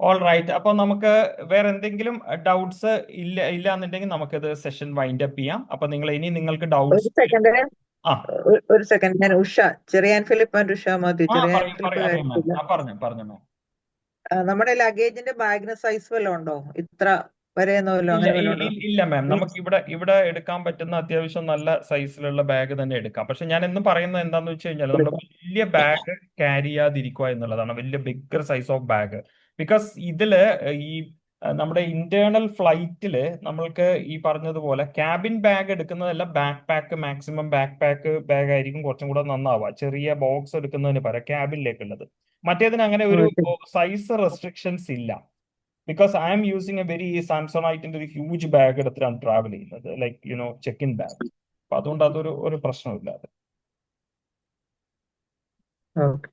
All right. അപ്പൊ നമുക്ക് വേറെ എന്തെങ്കിലും ഡൗട്ട്സ് ഇല്ലാന്നുണ്ടെങ്കിൽ നമുക്കത് സെഷൻ വൈൻഡ് അപ്പ് ചെയ്യാം. അപ്പൊ നിങ്ങൾക്ക് ഡൗട്ട്സ്. ഒരു സെക്കൻഡ്, ഞാൻ ഉഷ ചെറിയാൻ ഫിലിപ്പ് ആൻഡ് ഉഷ മാത്യു. പറഞ്ഞു. നമ്മുടെ ലഗേജിന്റെ ബാഗിന് സൈസ് വല്ലതും ഉണ്ടോ? ഇത്ര വരെ ഇല്ല മാം, നമുക്ക് ഇവിടെ എടുക്കാൻ പറ്റുന്ന അത്യാവശ്യം നല്ല സൈസിലുള്ള ബാഗ് തന്നെ എടുക്കാം. പക്ഷെ ഞാൻ എന്നും പറയുന്നത് എന്താന്ന് വെച്ച് കഴിഞ്ഞാൽ നമ്മൾ വലിയ ബാഗ് ക്യാരി ചെയ്യാതിരിക്കുക എന്നുള്ളതാണ്. വലിയ bigger size of bag. Because ഇതില് ഈ നമ്മുടെ ഇന്റേണൽ ഫ്ലൈറ്റിൽ നമ്മൾക്ക് ഈ പറഞ്ഞതുപോലെ ക്യാബിൻ ബാഗ് എടുക്കുന്നതല്ല, backpack, maximum backpack bag ആയിരിക്കും കുറച്ചും കൂടെ നന്നാവുക. ചെറിയ ബോക്സ് എടുക്കുന്നതിന് പകരം ക്യാബിനിലേക്കുള്ളത്. മറ്റേതിന് അങ്ങനെ ഒരു സൈസ് റെസ്ട്രിക്ഷൻസ് ഇല്ല. Because I am using a very സാംസോണൈറ്റിന്റെ ഒരു ഹ്യൂജ് ബാഗ് എടുത്തിട്ടാണ് ട്രാവൽ ചെയ്യുന്നത്, ലൈക്ക് ചെക്ക് ഇൻ ബാഗ്. അപ്പൊ അതുകൊണ്ട് അതൊരു പ്രശ്നമില്ല. ഓക്കെ.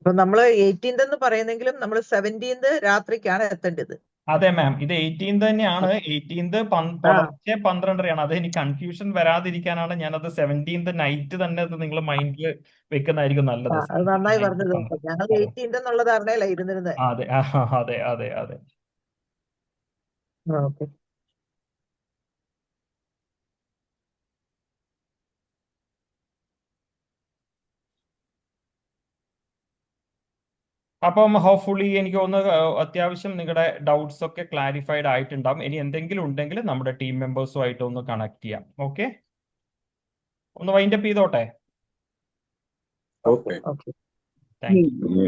അപ്പൊ നമ്മള് 18th എന്ന് പറയുന്നെങ്കിലും നമ്മൾ 17th രാത്രിക്കാണ് എത്തേണ്ടത്. അതെ മാം, ഇത് 18th തന്നെയാണ്. 18th പുലർച്ചെ 12:30 അത് ഇനി കൺഫ്യൂഷൻ വരാതിരിക്കാനാണ് ഞാനത് 17th നൈറ്റ് തന്നെ അത് നിങ്ങൾ മൈൻഡിൽ വെക്കുന്നതായിരിക്കും നല്ലത്. അത് നന്നായി പറഞ്ഞത്. ഞങ്ങൾ 18th എന്നുള്ള ധാരണയില ഇരുന്നിരുന്നത്. അതെ അതെ അതെ അതെ. ഓക്കെ. അപ്പം ഹോപ്പ്ഫുള്ളി എനിക്ക് തോന്നുന്നു അത്യാവശ്യം നിങ്ങളുടെ ഡൗട്ട്സ് ഒക്കെ ക്ലാരിഫൈഡ് ആയിട്ടുണ്ടാവും. ഇനി എന്തെങ്കിലും ഉണ്ടെങ്കിൽ നമ്മുടെ ടീം മെമ്പേഴ്സുമായിട്ട് ഒന്ന് കണക്ട് ചെയ്യാം. ഓക്കെ, ഒന്ന് വൈൻഡപ്പ് ചെയ്തോട്ടെ. ഓക്കെ. ഓക്കെ. Thank you.